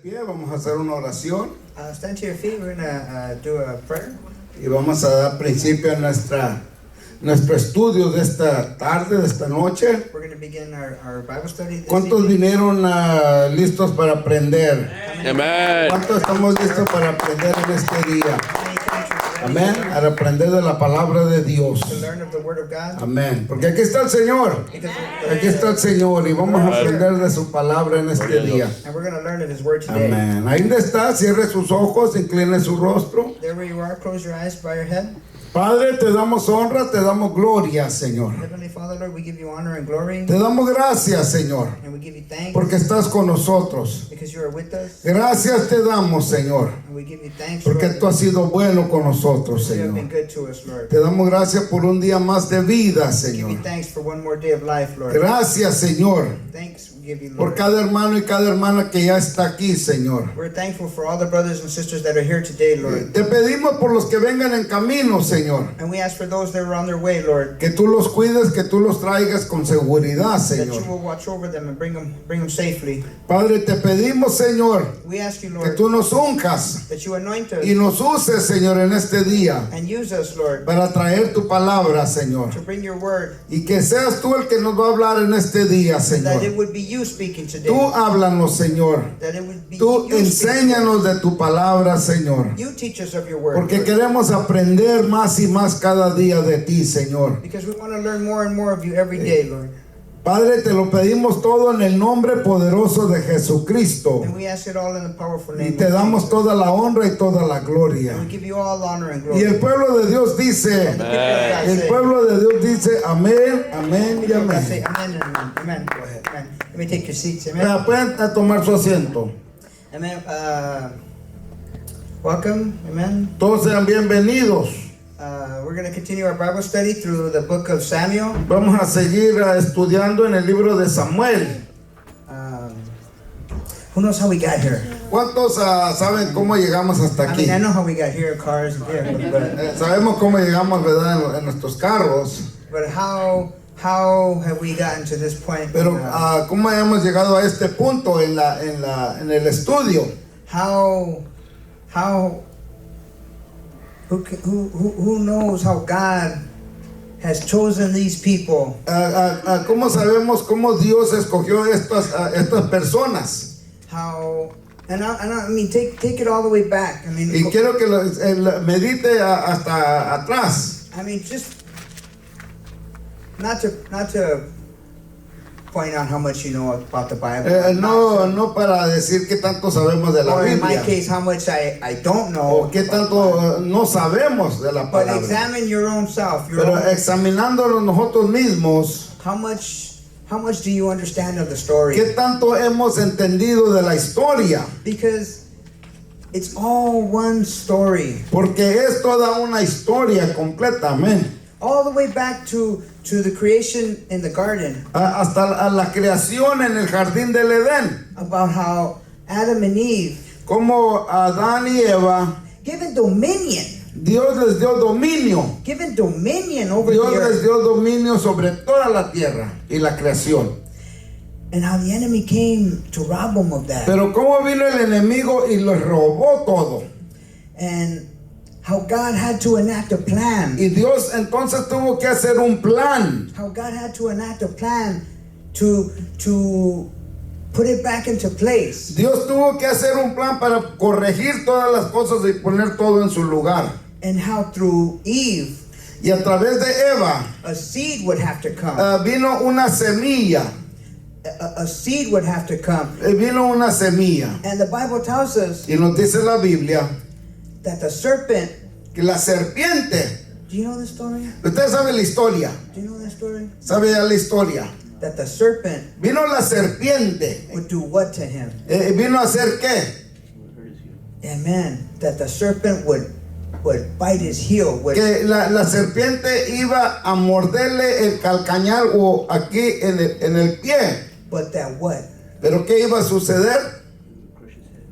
pie, vamos a hacer una oración Stand to your feet. We're going to do a prayer. y vamos a dar principio a nuestro estudio de esta tarde, de esta noche. We're going to begin our Bible study this ¿Cuántos evening. vinieron listos para aprender? Amen. ¿Cuántos estamos listos para aprender en este día? Many countries ready Amén. Para aprender de la palabra de Dios. to learn of the Word of God. Amén. Porque aquí está el Señor. Because Aquí está el Señor y vamos a aprender de su palabra en este día. and we're going to learn of His Word today. Amén. Ahí donde está, cierre sus ojos, incline su rostro. There where you are, close your eyes, bow your head. Padre, te damos honra, te damos gloria, Señor. Heavenly Father, Lord, we give you honor and glory, Te damos gracias, Señor, and we give you thanks porque estás con nosotros. because you are with us. Gracias te damos, Señor, And we give you thanks, porque Lord, tú has sido bueno con nosotros, you have been Señor. good to us, Lord. Te damos gracias por un día más de vida, We give you Señor. thanks for one more day of life, Lord. Gracias, Señor, Thanks we give you, por Lord. cada hermano y cada hermana que ya está aquí, Señor. We're thankful for all the brothers and sisters that are here today, Lord. Te pedimos por los que vengan en camino, Señor, And we ask for those that are on their way, Lord, que tú los cuides, que tú los traigas con seguridad, that you Señor. will watch over them and bring them safely. Padre, te pedimos, Señor, We ask you, que Lord, tú nos unjas that you anoint us y nos uses, Señor, en este día and use us, Lord, para traer tu palabra, Señor. to bring your word, Y que seas tú el que nos va a hablar en este día, that it Señor. would be you speaking today, Tú háblanos, Señor. that it would be Tú you speaking. enséñanos de tu palabra, Señor. You teach us of your word, Porque Lord, queremos aprender más y más cada día de ti, Señor. because we want to learn more and more of you every day, Lord. Padre, te lo pedimos todo en el nombre poderoso de Jesucristo. And we ask it all in the powerful Y name te of damos Jesus. toda la honra y toda la gloria. And we give you all honor and Y glory. el pueblo de Dios dice, And the people of God el say, pueblo de Dios dice, amén, amén y God say, amén. amen and amen. Amen. Go ahead. Amen. Let me take your seats. Amen. Pueden tomar su asiento. Amen. Welcome. Amen. Todos sean bienvenidos. We're going to continue our Bible study through the book of Samuel. Vamos a seguir estudiando en el libro de Samuel. Who knows how we got here? ¿Cuántos saben cómo llegamos hasta I aquí? mean, I know how we got here, cars and vehicles, Sabemos cómo llegamos, ¿verdad? En nuestros carros. but how have we gotten to this point? Pero ¿cómo hemos llegado a este punto en el estudio? Who knows how God has chosen these people? ¿Cómo sabemos cómo Dios escogió estas personas? I mean, take it all the way back. I mean, Y quiero que medite hasta atrás. I mean, just not to point out how much you know about the Bible. No para decir qué tanto sabemos de la Or in my Biblia case, how much I don't know. o qué tanto no sabemos de la But palabra. examine your own self. Pero examinándonos nosotros mismos, How much do you understand of the story? ¿qué tanto hemos entendido de la historia? Because it's all one story. Porque es toda una historia completamente. All the way back to the creation in the garden. Hasta la creación en el jardín del Edén. About how Adam and Eve, Como Adán y Eva, given dominion. Dios les dio dominio. Given dominion over Dios the les earth. dio dominio sobre toda la tierra y la creación. And how the enemy came to rob them of that. Pero cómo vino el enemigo y les robó todo. And how God had to enact a plan. Y Dios entonces tuvo que hacer un plan. How God had to enact a plan to put it back into place. Dios tuvo que hacer un plan para corregir todas las cosas y poner todo en su lugar. And how through Eve, Y a través de Eva a seed would have to come. vino una semilla. A seed would have to come. Vino una semilla. And the Bible tells us Y nos dice la Biblia that the serpent, que la serpiente, do you know the story? usted sabe la historia, Do you know that story? sabe ya la historia. That the serpent Vino la serpiente. would do what to him? Vino a hacer qué? Amen. That the serpent would bite his heel. Que la serpiente iba a morderle el calcañar o aquí en el pie. But that what? Pero ¿qué iba a suceder?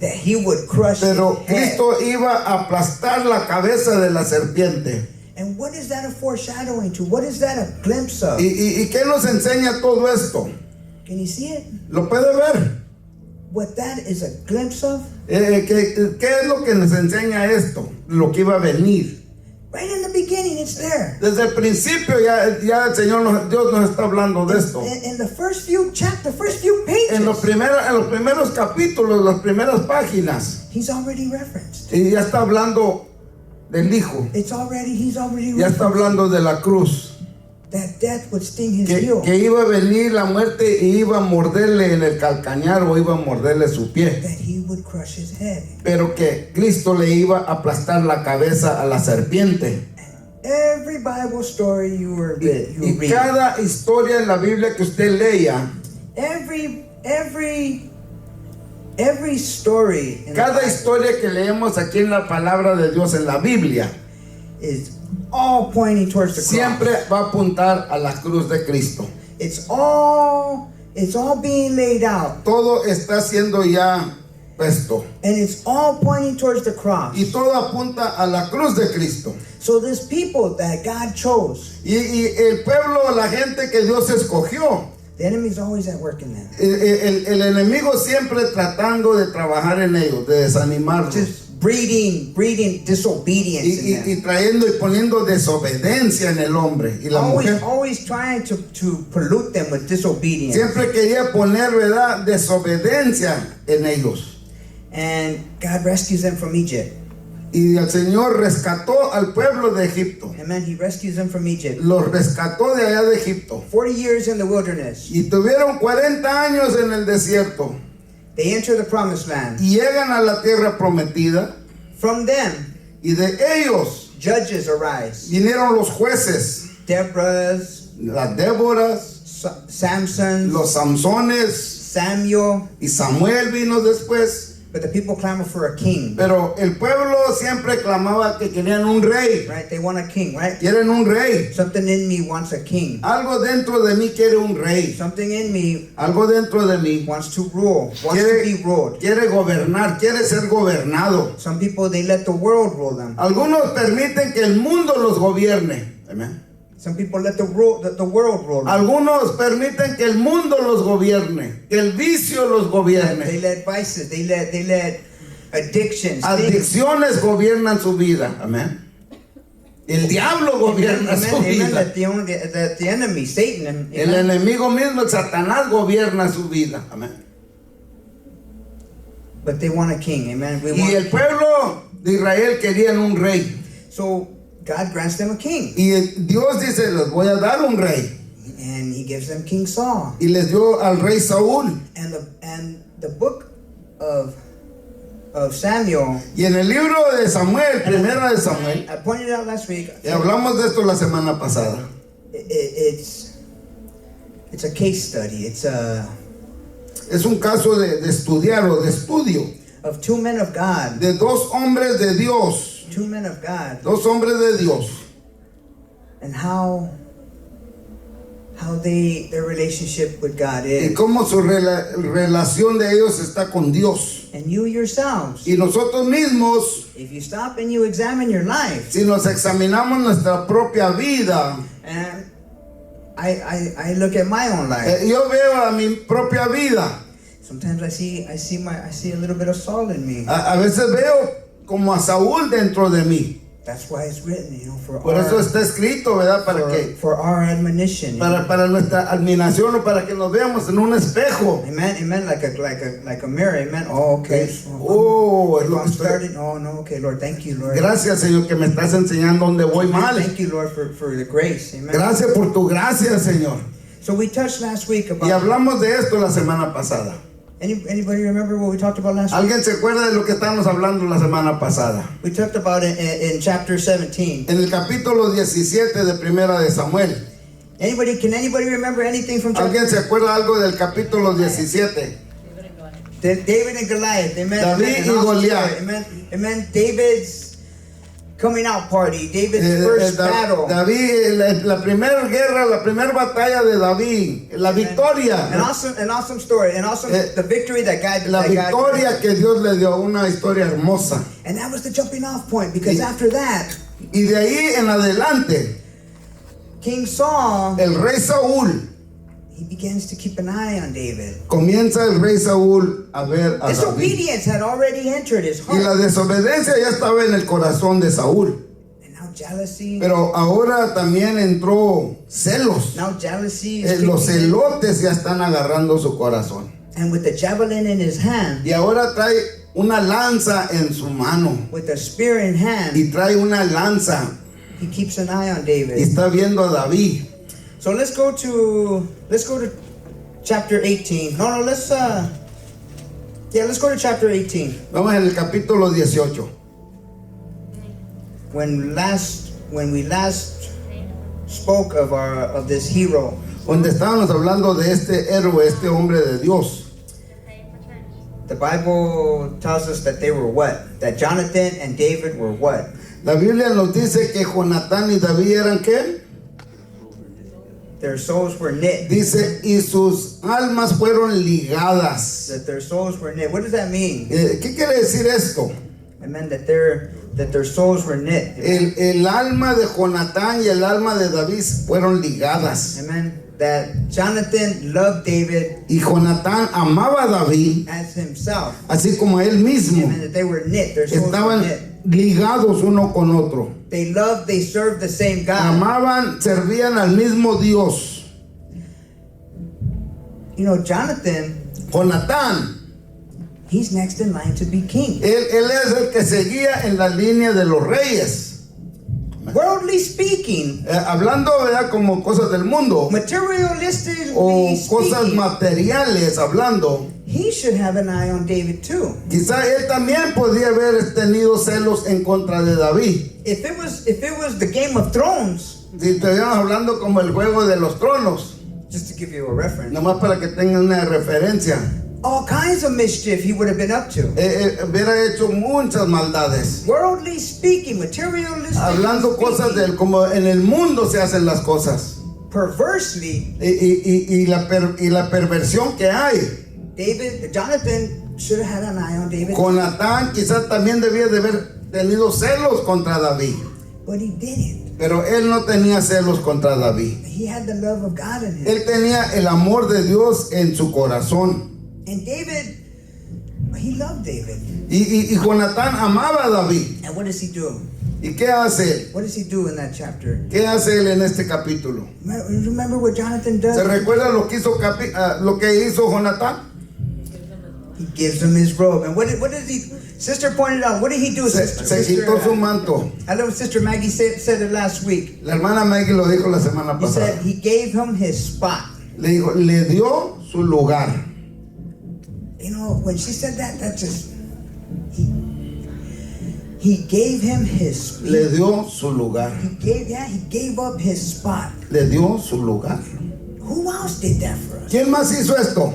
That he would crush Pero his head. Cristo iba a aplastar la cabeza de la serpiente. And what is that a foreshadowing to? What is that a glimpse of? ¿Y qué nos enseña todo esto? Can you see it? ¿Lo puede ver? what that is a glimpse of? ¿Qué es lo que nos enseña esto? Lo que iba a venir. Right in the beginning, it's there. Desde el principio ya el Señor, Dios nos está hablando de esto. In the first few chapters, first few pages, En los primeros capítulos, las primeras páginas, He's already referenced. y ya está hablando del Hijo. He's already Ya está referenced hablando de la cruz. that death would sting His heel. Que iba a venir la muerte y iba a morderle en el calcañar o iba a morderle su pie. That He would crush His head. Pero que Cristo le iba a aplastar la cabeza a la serpiente. Every Bible story you Y read, cada historia en la Biblia que usted lea, every story in the cada Bible historia que leemos aquí en la palabra de Dios en la Biblia, is all pointing towards the siempre cross. va a apuntar a la cruz de Cristo. It's all being laid out, Todo está siendo ya puesto. and it's all pointing towards the cross. Y todo apunta a la cruz de Cristo. So this people that God chose, Y el pueblo, la gente que Dios escogió, the enemy's always at work in them. el enemigo siempre tratando de trabajar en ellos, de desanimarlos. Just breeding disobedience in them. Y trayendo y poniendo desobediencia en el hombre y la mujer. Always trying to pollute them with disobedience. Siempre quería poner, ¿verdad?, desobediencia en ellos. And God rescues them from Egypt. Y el Señor rescató al pueblo de Egipto. Amen. He rescues them from Egypt. Los rescató de allá de Egipto. 40 years in the wilderness. Y tuvieron 40 años en el desierto. They enter the promised land. Y llegan a la tierra prometida. From them, Y de ellos judges arise. vinieron los jueces, Deborah's, las Déboras, Samson's, los Samsones, Samuel. y Samuel vino después. But the people clamor for a king. Pero el pueblo siempre clamaba que querían un rey. Right? They want a king, right? Quieren un rey. Something in me wants a king. Algo dentro de mí quiere un rey. Something in me Algo dentro de mí wants to rule, wants to be ruled. quiere gobernar, quiere ser gobernado. Some people, they let the world rule them. Algunos permiten que el mundo los gobierne. Amén. Some people let the world rule them. Algunos permiten que el mundo los gobierne, que el vicio los They gobierne. let vices, they let addictions, things. Adicciones gobiernan su vida. Amén. El diablo gobierna su Amen. vida. That the enemy, Satan, El enemigo mismo, el Satanás, gobierna su vida. Amén. but they want a king. Amen. Y el pueblo de Israel querían un rey. So God grants them a king, Y Dios dice, les voy a dar un rey. and He gives them King Saul. Y les dio al rey Saúl. And the book of Samuel. Y en el libro de Samuel, primera de Samuel, I pointed out last week. y hablamos de esto la semana pasada. It's a case study. It's Es un caso de estudiar o de estudio. of two men of God. De dos hombres de Dios. Two men of God, Dos hombres de Dios. and how their relationship with God Y is. cómo su relación de ellos está con Dios. And you yourselves, Y nosotros mismos, if you stop and you examine your life, si nos examinamos nuestra propia vida, and I look at my own life. yo veo a mi propia vida. Sometimes I see a little bit of Saul in me. A veces veo como a Saúl dentro de mí. That's why it's written, Por eso está escrito, ¿verdad? for our admonition. Para nuestra admiración o para que nos veamos en un espejo. Amen. Like a mirror. Amen. Oh, okay. Oh, es If lo I'm que estoy- starting. Oh no. Okay, Lord. Thank you, Lord. Gracias, Señor, que me estás enseñando dónde voy mal. Thank you, Lord, for the grace. Amen. Gracias por tu gracia, Señor. So we touched last week Y about. hablamos de esto la semana pasada. Anybody remember what we talked about last week? ¿Alguien se acuerda de lo que estábamos hablando la semana pasada? We talked about it in chapter 17. En el capítulo 17 de Primera de Samuel. Can anybody remember anything from chapter? ¿Alguien se acuerda algo del capítulo 17? David and Goliath. Amen. David An y awesome Goliat. story. Amen. David's coming out party. David's first battle. David, la primera guerra, la primera batalla de David, la victoria. An awesome story. An awesome the victory that God. La that God victoria que Dios le dio, una historia hermosa. And that was the jumping off point, because after that, Y de ahí en adelante, King Saul, el rey Saúl, he begins to keep an eye on David. comienza el rey Saúl a ver a David. Disobedience had already entered his Y la heart. desobediencia ya estaba en el corazón de Saúl. And now jealousy. Pero ahora también entró celos. Now jealousy is Los creeping in. celotes ya están agarrando su corazón. And with the javelin in his hand, Y ahora trae una lanza en su mano. with the spear in hand, Y trae una lanza. he keeps an eye on Y David. está viendo a David. So let's go to chapter 18. Let's go to chapter 18. Vamos en el capítulo 18. When we last spoke of this hero, Donde estábamos hablando de este héroe, este hombre de Dios. the Bible tells us that they were what? That Jonathan and David were what? La Biblia nos dice que Jonatán y David eran ¿qué? Their souls were knit. Dice, y sus almas fueron ligadas. That their souls were knit. What does that mean? ¿Qué quiere decir esto? It meant that their souls were knit. El alma de Jonatán y el alma de David fueron ligadas. Amen. That Jonathan loved David Y Jonatán amaba a David, as himself. así como a él mismo. Amen. That they were knit. Their souls were Estaban knit. ligados uno con otro. They loved, they served the same God. Amaban, servían al mismo Dios. You know, Jonathan, Jonatán, he's next in line to be king. él es el que seguía en la línea de los reyes. Worldly speaking, Hablando, ¿verdad? Como cosas del mundo. materialistically O cosas speaking, materiales hablando. he should have an eye on David too. Quizá él también podía haber tenido celos en contra de David. If it was the Game of Thrones, Si estuviéramos hablando como el juego de los tronos, just to give you a reference, nomás para que tengan una referencia, all kinds of mischief he would have been up to. hubiera hecho muchas maldades. Worldly speaking, materialistically Hablando cosas speaking, como en el mundo se hacen las cosas. perversely, Y la perversión que hay. Jonathan should have had an eye on David, Jonatán quizás también debía de haber tenido celos contra David. but he didn't. Pero él no tenía celos contra David. He had the love of God in him. Él tenía el amor de Dios en su corazón. And David, he loved David. Y Jonatán amaba a David. And what does he do? ¿Y qué hace él? What does he do in that chapter? ¿Qué hace él en este capítulo? Remember what Jonathan does? ¿Se recuerda lo que hizo Jonatán? He gives him his robe. And what did he? Sister pointed out. What did he do? Se quitó su manto. I know Sister Maggie said it last week. La hermana Maggie lo dijo la semana He pasada. said he gave him his spot. Le dijo, le dio su lugar. You know, when she said that, that just he gave him his spot. Le dio su lugar. He gave up his spot. Le dio su lugar. Who else did that for us? ¿Quién más hizo esto?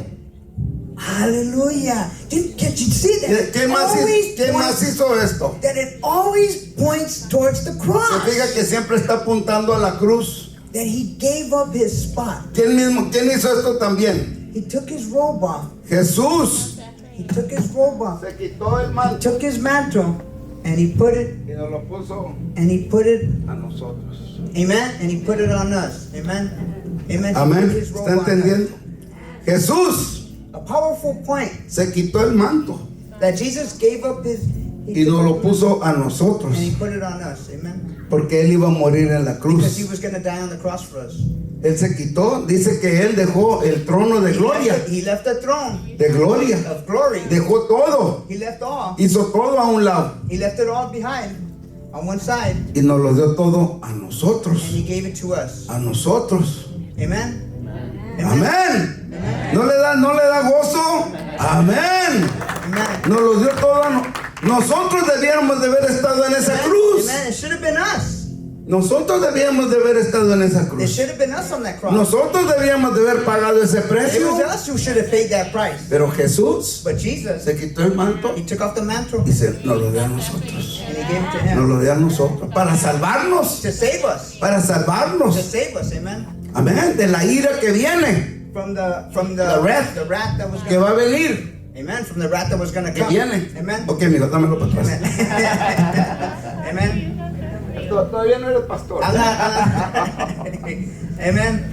Hallelujah. Can't you see that? ¿Quién más hizo esto? That it always points towards the Se cross. fija que siempre está apuntando a la cruz. That he gave up his spot. ¿Quién hizo esto también? He took his robe off. Jesús. He took his robe off. Se quitó el He manto took his mantle and he put it y nos lo puso a nosotros. amen, and he put it on us. Amen. Amen. He put Amén. his robe ¿Está on us. entendiendo? Jesús A powerful point se quitó el manto that Jesus gave up his y nos lo puso a nosotros. and he put it on us. Amen. Porque él iba a morir en la Because he cruz. was going to die on the cross for us. Él se quitó, dice que él dejó el trono de gloria. He left the throne De gloria. of glory. Dejó todo. He left all. Hizo todo a un lado. He left it all behind on one side Y nos lo dio todo a and nosotros. he gave it to us. A nosotros. Amen. Amén. ¿No le da gozo? Amén. Amen. Nos lo dio todo. Nosotros debíamos de haber estado en esa cruz. Amen. It should have been us. Nosotros debíamos de haber estado en esa It cruz. should have been us on that cross. Nosotros debíamos de haber pagado ese It precio. was us who should have paid that price. Pero Jesús But Jesus, se quitó el manto he took off the mantle y nos lo dio a nosotros. and he gave it to Nos him lo dio a nosotros. Para salvarnos. to save us. Para To salvarnos. save us. Amen. Amén. De la ira que viene. From the The wrath. that was Que going va a venir. Amen. From the wrath that was going to Que come. viene. Amen. Ok, mijo, dámelo para atrás. Amen. Amen. Todavía no eres pastor. Amen.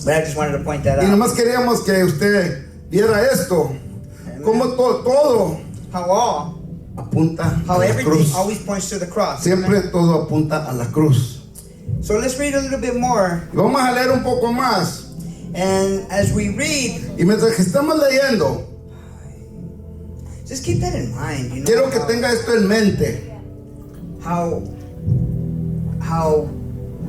But I just wanted to point that Y out. nomás queríamos que usted viera esto, como todo How all, apunta a how la everything cruz. always points to the cross. Siempre todo apunta a la cruz. So let's read a little bit more. Y vamos a leer un poco más. And as we read, Y mientras que estamos leyendo, just keep that in mind. You know, quiero que tenga esto en mente. how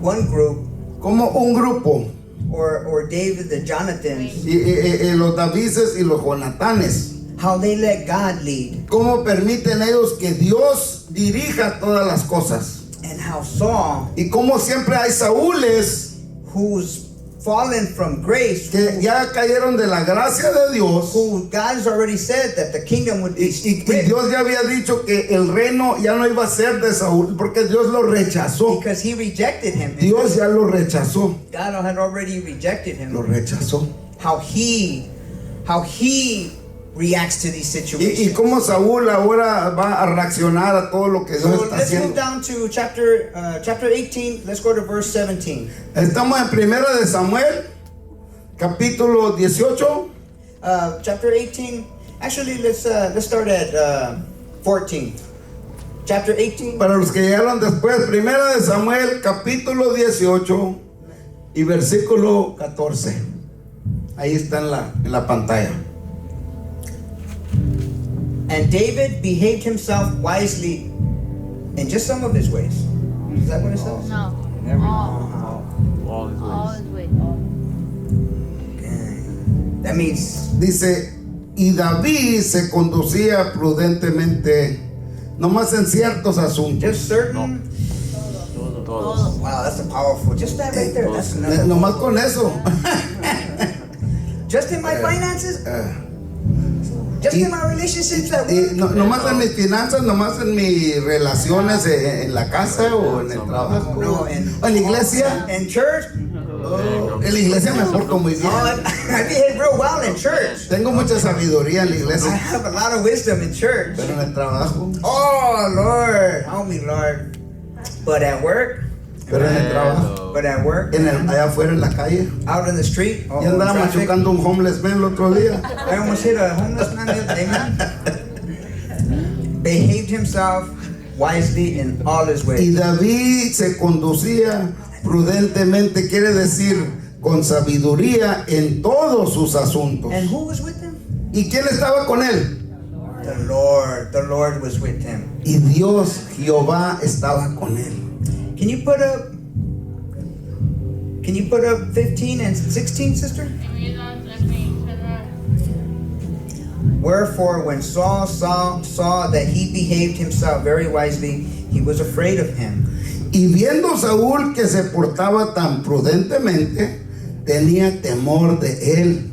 one group Como un grupo, or David, the Jonathans, y los Davises y los Jonatanes, how they let God lead, cómo permiten ellos que Dios dirija todas las cosas. and how Saul, Y cómo siempre hay Saúles who's fallen from grace, que ya cayeron de la gracia de Dios. who God has already said that the kingdom would be Y split Dios ya había dicho que el reino ya no iba a ser de Saúl, porque Dios lo rechazó. because he rejected him. Dios ya lo rechazó. God had already rejected Lo him. rechazó. How he reacts to these Y situations. cómo Saúl ahora va a reaccionar a todo lo que Dios So está let's move haciendo. down to chapter 18. Let's go to verse 17. Estamos en Primera de Samuel, capítulo 18. Chapter 18. Actually, let's start at 14. Chapter 18. Para los que llegaron después, Primera de Samuel, capítulo 18 y versículo 14. Ahí está en la pantalla. And David behaved himself wisely in just some of his ways. Is that what it says? No. All his All ways. his ways. Okay. That means Dice, y David se conducía prudentemente, nomás en ciertos asuntos. just certain. Todos. Wow, that's a powerful. Just that right there. That's enough. Nomás con eso. Just in my finances. Just in my relationships at Y work. nomás en mis finanzas, nomás en mis relaciones en la casa o en el trabajo. No, O en la iglesia. in church. En la iglesia me porto muy bien. Oh, I behave real well in church. Tengo mucha sabiduría en la I iglesia, have a lot of wisdom in church. pero en el trabajo, Oh Lord, help me, Lord. But at work, pero en el trabajo, allá afuera en la calle. out in the street, Y andaba traffic, machucando un homeless man el otro día. I almost hit a homeless man the other day, man. Behaved himself wisely in all his Y ways. David se conducía prudentemente, quiere decir con sabiduría en todos sus asuntos. And who was with him? ¿Y quién estaba con él? The Lord was with him. Y Dios, Jehová, estaba con él. Can you put up 15 and 16, sister? Wherefore, when Saul saw that he behaved himself very wisely, he was afraid of him. Y viendo Saúl que se portaba tan prudentemente, tenía temor de él.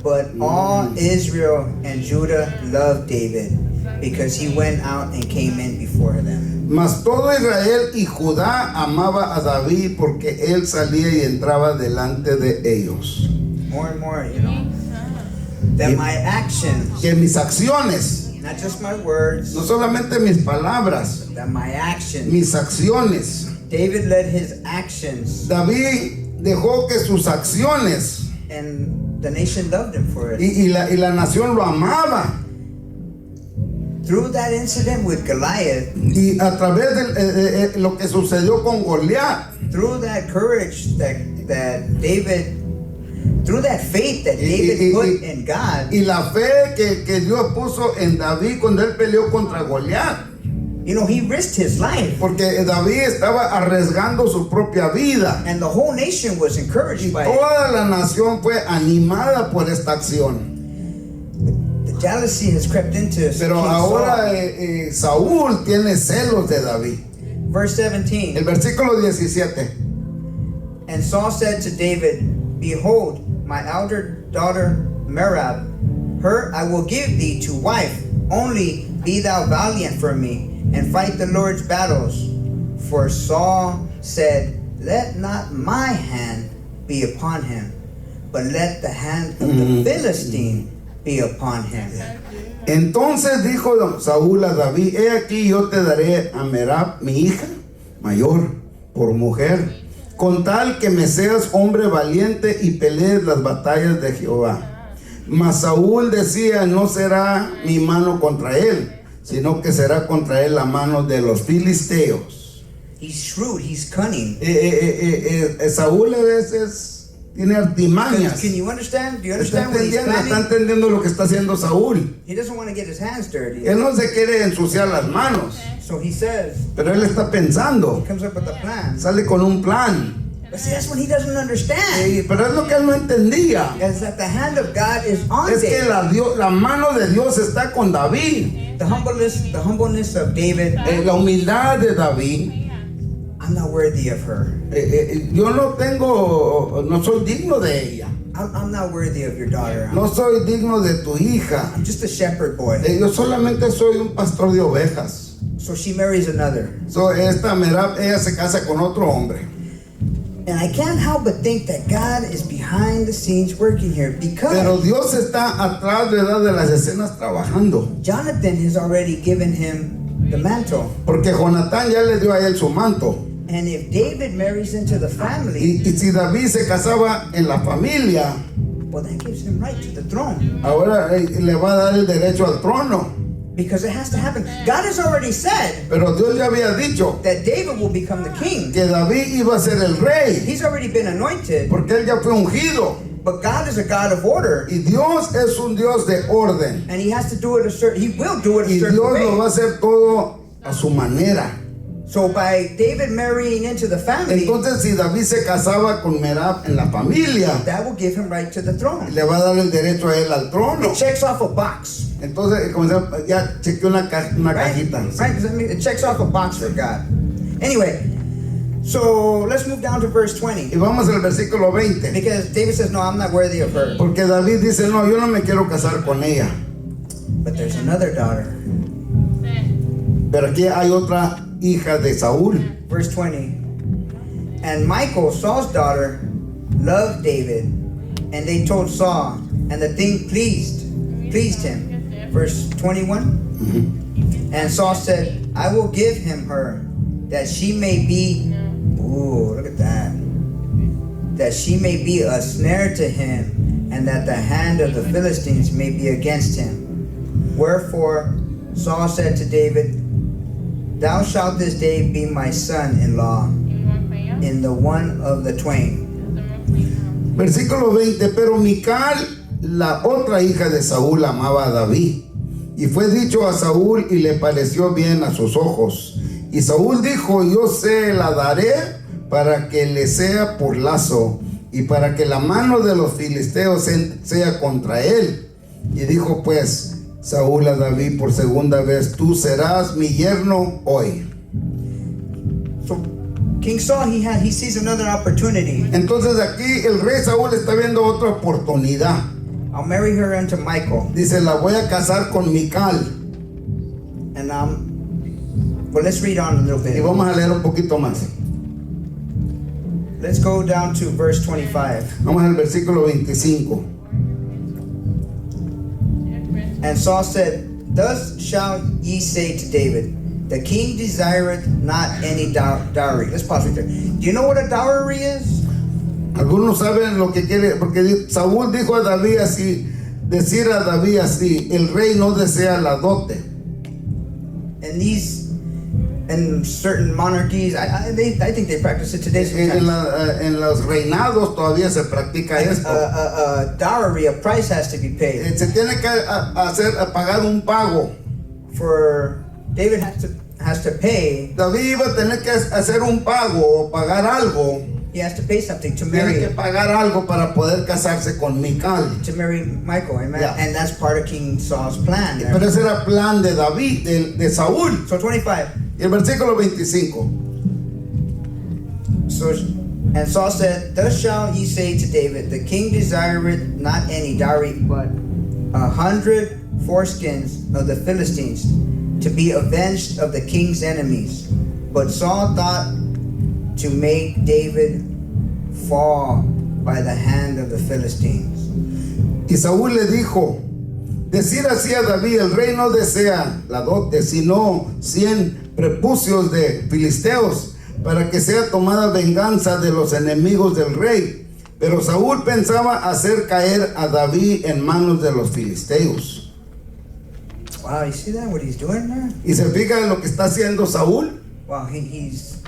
But all Israel and Judah loved David, because he went out and came in before them. Mas todo Israel y Judá amaba a David porque él salía y entraba delante de ellos. More and more, you know, that my actions, Que mis acciones, not just my words, no solamente mis palabras, that my actions. mis acciones. David led his actions, David dejó que sus acciones and the nation loved him for it. y la nación lo amaba. Through that incident with Goliath, Y a través de lo que sucedió con Goliat, through that courage that David, through that faith that David put in God, y la fe que Dios puso en David cuando él peleó contra Goliat, you know, he risked his life. porque David estaba arriesgando su propia vida. And the whole nation was Y encouraged by it. toda la nación fue animada por esta acción. The jealousy has crept into Pero King ahora Saul. Saúl tiene celos de David. Verse 17. El versículo 17. And Saul said to David, Behold, my elder daughter Merab, her I will give thee to wife. Only be thou valiant for me, and fight the Lord's battles. For Saul said, Let not my hand be upon him, but let the hand of the Philistine be upon him. Entonces dijo Saúl a David: He aquí yo te daré a Merab, mi hija mayor, por mujer, con tal que me seas hombre valiente y pelees las batallas de Jehová. Mas Saúl decía, no será mi mano contra él, sino que será contra él la mano de los filisteos. He's shrewd, he's cunning. Saúl a veces tiene artimañas. Can you understand? Do you Está understand what he's entendiendo, está planning? entendiendo lo que está haciendo Saúl. He doesn't want to get his hands dirty. Él no se quiere ensuciar las manos, So he says, pero él está pensando. he comes up with a plan. Sale con un plan. But see, that's what he doesn't understand. Pero es lo que él no entendía. Is that the hand of God is on Es que David. la mano de Dios está con David. The humbleness of David. La humildad de David. I'm not worthy of her. Yo no soy digno de ella. I'm not worthy of your daughter. No soy digno de tu hija. I'm just a shepherd boy. Yo solamente soy un pastor de ovejas. So she marries another. Esta Merab, ella se casa con otro hombre. And I can't help but think that God is behind the scenes working here Pero because Dios está atrás, ¿verdad?, de las escenas trabajando. Jonathan has already given him the mantle. Porque Jonatán ya le dio a él su manto. And if David marries into the family, Y si David se casaba en la familia, well, that gives him right to the throne. ahora le va a dar el derecho al trono. Because it has to happen. God has already said Pero Dios ya había dicho that David will become the king. que David iba a ser el rey, He's already been anointed, porque él ya fue ungido. but God is a God of order. Y Dios es un Dios de orden. And he has to do it he will do it Y a certain Dios lo va a way. hacer todo a su manera. So by David marrying into the family, Entonces, si David se casaba con Merab en la familia, that will give him right to the throne. le va a dar el derecho a él al trono. It checks off a box. Entonces, ya chequeó una Right? cajita. Right? Does that mean it checks off a box for God? Anyway, so let's move down to verse 20. Y vamos al versículo 20. Because David says, no, I'm not worthy of her. Porque David dice, no, yo no me quiero casar con ella. But there's another daughter. Pero aquí hay otra hija de Saúl. Verse 20. And Michal, Saul's daughter, loved David. And they told Saul, and the thing pleased him. Verse 21. And Saul said, I will give him her, that she may be, ooh, look at that. That she may be a snare to him, and that the hand of the Philistines may be against him. Wherefore Saul said to David, Thou shalt this day be my son-in-law in the one of the twain. Versículo 20. Pero Mical, la otra hija de Saúl, amaba a David. Y fue dicho a Saúl y le pareció bien a sus ojos. Y Saúl dijo, yo se la daré para que le sea por lazo y para que la mano de los filisteos sea contra él. Y dijo pues Saúl a David por segunda vez, tú serás mi yerno hoy. So King Saul, he sees another opportunity. Entonces aquí el rey Saúl está viendo otra oportunidad. I'll marry her unto Michal. Dice, la voy a casar con Mical. And well, let's read on a little Y bit. vamos a leer un poquito más. Let's go down to verse 25. Vamos al versículo 25. And Saul said, Thus shall ye say to David, the king desireth not any dowry. Let's pause right there. Do you know what a dowry is? Algunos saben lo que quiere, porque Saúl dijo a David así, decir a David así, el rey no desea la dote. In certain monarchies, I think they practice it today sometimes. En los reinados todavía se practica esto. A dowry, a price has to be paid. Se tiene que pagar un pago. For David has to pay. David iba a tener que hacer un pago o pagar algo. He has to pay something to Tiene que marry pagar algo para poder casarse con Mical. Michal, amen. Yeah. And that's part of King Saul's plan. there. Pero ese era plan de David, de Saúl. So 25. Y el versículo 25. And Saul said, Thus shall ye say to David, the king desireth not any dowry, but 100 foreskins of the Philistines, to be avenged of the king's enemies. But Saul thought to make David fall by the hand of the Philistines. Y Saúl le dijo, decir así a David, el rey no desea la dote, sino 100 prepucios de filisteos, para que sea tomada venganza de los enemigos del rey. Pero Saúl pensaba hacer caer a David en manos de los filisteos. Wow, you see that? What he's doing there? Y se fija en lo que está haciendo Saúl. Wow, he's.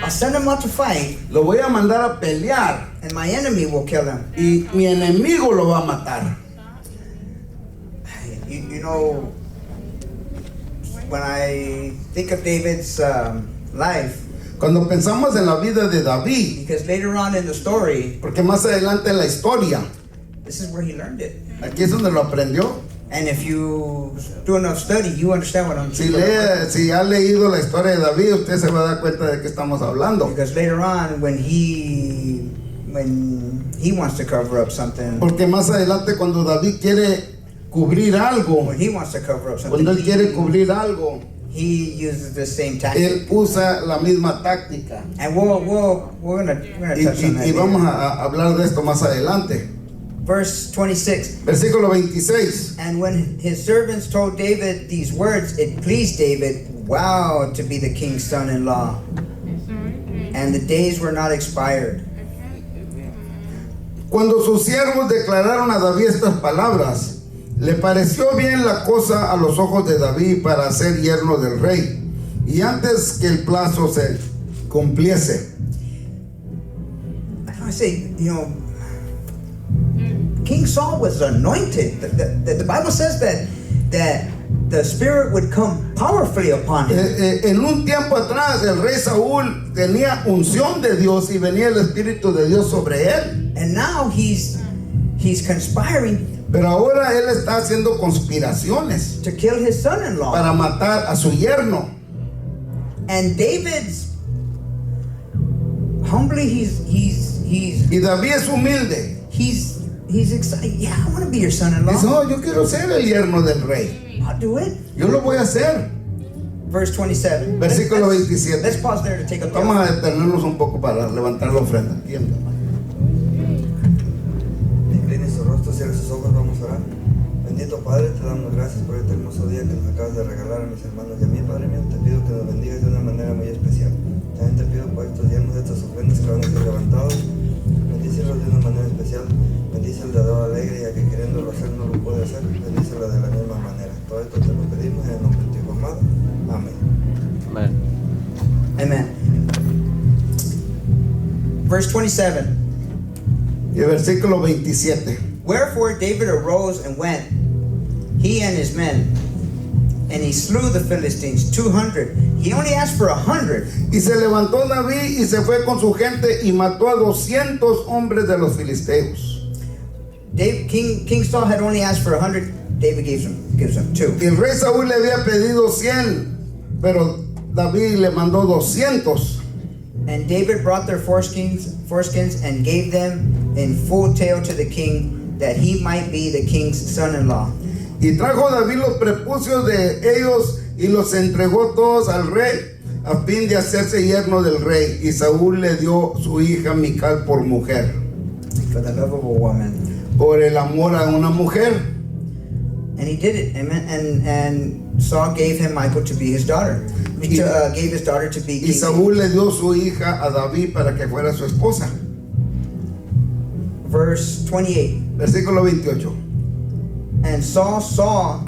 I'll send him out to fight, Lo voy a mandar a pelear and my enemy will kill him. y mi enemigo lo va a matar. You know, when I think of David's life, Cuando pensamos en la vida de David, because later on in the story, porque más adelante en la historia, this is where he learned it. aquí es donde lo aprendió. And if you do enough study, you understand what I'm Si saying. si ha leído la historia de David, usted se va a dar cuenta de qué estamos hablando. Because later on, when he wants to cover up something, Porque más adelante cuando David quiere cubrir algo, when he wants to cover up cuando él something, quiere cubrir algo, he uses the same tactic. él usa la misma táctica. And we're gonna touch on that. Y vamos later. a hablar de esto más adelante. Verse 26. Versículo 26. And when his servants told David these words, it pleased David, wow, to be the king's son-in-law. And the days were not expired. Cuando sus siervos declararon a David estas palabras, le pareció bien la cosa a los ojos de David para ser yerno del rey. Y antes que el plazo se cumpliese. I say, you know, King Saul was anointed. The Bible says that the Spirit would come powerfully upon him. En un tiempo atrás, el rey Saúl tenía unción de Dios y venía el Espíritu de Dios sobre él. And now he's conspiring Pero ahora él está haciendo conspiraciones to kill his son-in-law. para matar a su yerno. And David's humbly, Y David es humilde. he's excited. Yeah, I want to be your son-in-law. Dice, oh, yo quiero ser el yerno del rey. I'll do it. Yo lo voy a hacer. Verse 27. Versículo Let's 27. pause there to take a Vamos look. a detenernos un poco para levantar la ofrenda. Incline su rostro, cierre sus ojos, vamos a orar. Bendito Padre, te damos gracias por este hermoso día que nos acabas de regalar a mis hermanos y a mí, Padre mío. Te pido que nos bendigas de una manera muy especial. También te pido por estos yernos de estas ofrendas que van a ser levantados. Bendícelos de una manera especial. Bendice el dador alegre, ya que queriéndolo hacer no lo puede hacer. Bendícelo de la misma manera. Todo esto te lo pedimos en el nombre de tu Hijo amado. Amén. Amen. Amen. Verse 27. Y el versículo 27. Wherefore David arose and went, he and his men, and he slew the Philistines 200. He only asked for 100. Y se levantó David y se fue con su gente y mató a 200 hombres de los filisteos. King Saul had only asked for 100. David gives him 2. Y el rey Saúl le había pedido 100, pero David le mandó 200. And David brought their foreskins and gave them in full tale to the king, that he might be the king's son-in-law. Y trajo David los prepucios de ellos y los entregó todos al rey a fin de hacerse yerno del rey. Y Saúl le dio su hija Mical por mujer, For the love of a woman. por el amor a una mujer. And he did it. Amen. And Saul gave him Michal to be his daughter. Gave his daughter to be Y king. Saúl le dio su hija a David para que fuera su esposa. Verse 28. Versículo 28. And Saul saw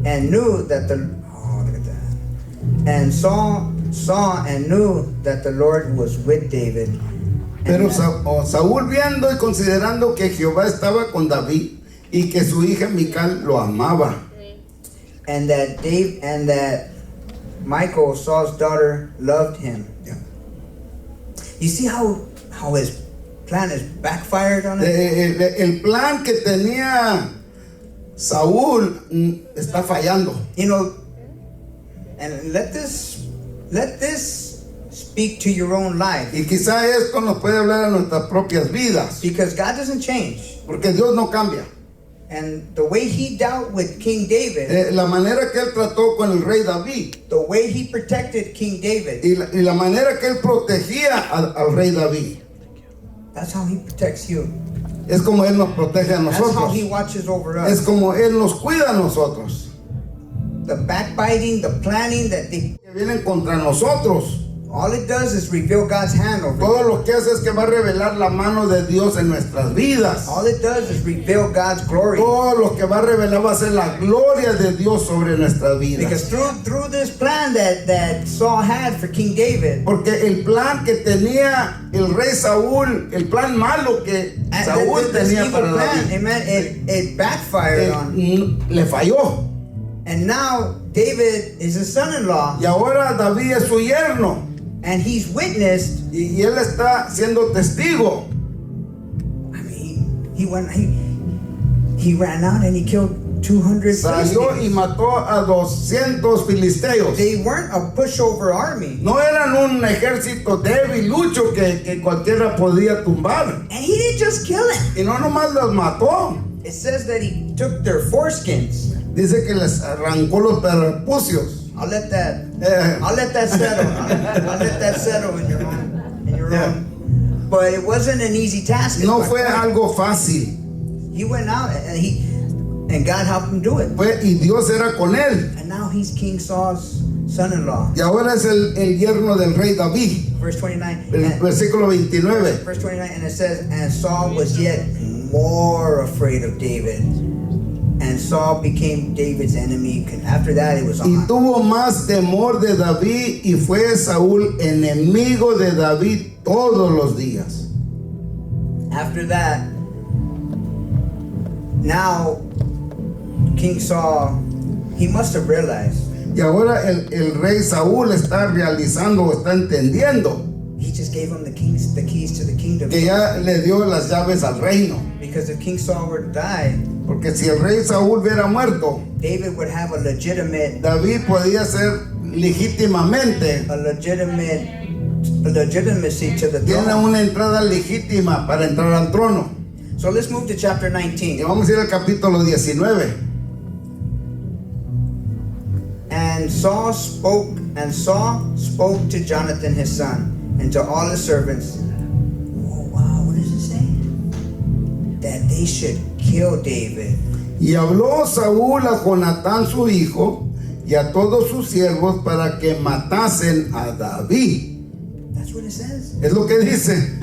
and knew that look at that. And Saul saw and knew that the Lord was with David. And Pero that- Saúl viendo y considerando que Jehová estaba con David y que su hija Mical lo amaba. and that Michal, Saul's daughter, loved him. Yeah. You see how his plan is backfired on it? El plan que tenía Saúl está fallando. You know, and let this speak to your own life, Y quizá esto nos puede hablar a nuestras propias vidas, because God doesn't change. porque Dios no cambia. And the way he dealt with King David, La manera que él trató con el rey David the way he protected King David, y la manera que él protegía al rey David, that's how he protects you. es como él nos protege a That's how nosotros. he watches over Es us. como él nos cuida a nosotros. the backbiting, the planning that they, que vienen contra nosotros. all it does is reveal God's hand over Todo you. lo que hace es que va a revelar la mano de Dios en nuestras vidas. All it does is reveal God's glory. Todo lo que va a revelar va a ser la gloria de Dios sobre nuestras Because vidas. through this plan that Saul had for King David, Porque el plan que tenía el rey Saúl, el plan malo que and Saúl this tenía evil para plan, David, amen, it backfired on. le falló. And now David is his son-in-law, Y ahora David es su yerno. and he's witnessed. Y él está siendo testigo. I mean, he ran out and he killed 200 Salió y Philistines. mató a 200 filisteos. They weren't a pushover army, No eran un ejército débil, lucho que cualquiera podía tumbar. and he didn't just kill him. Y no nomás los mató. It says that he took their foreskins. Dice que les arrancó los prepucios. I'll let that Eh, settle. I'll let that settle in your own. Yeah. But it wasn't an easy task. is no my fue point. algo fácil. He went out and God helped him do it. Y Dios era con él. And now he's King Saul's son-in-law. Y ahora es el yerno del rey David. Verse 29. El And, versículo 29. verse 29, and it says, and Saul was yet more afraid of David. And Saul became David's enemy. After that, it was Y on. tuvo más temor de David y fue Saúl enemigo de David todos los días. After that, now King Saul, he must have realized Y ahora el rey Saúl está realizando o está entendiendo he just gave him the keys to the kingdom. que ya le dio las llaves al reino. Because if King Saul were to die, Porque si el rey Saúl hubiera muerto, David would have a David podía ser legítimamente, legitimacy to the tiene throne. una entrada legítima para entrar al trono. So let's move to chapter Y 19. vamos a ir al capítulo 19. And Saul spoke to Jonathan his son and to all his servants. Oh wow, what does it say? That they should kill David. Y habló Saúl a Jonatán su hijo y a todos sus siervos para que matasen a David. That's what it says. Es lo que dice.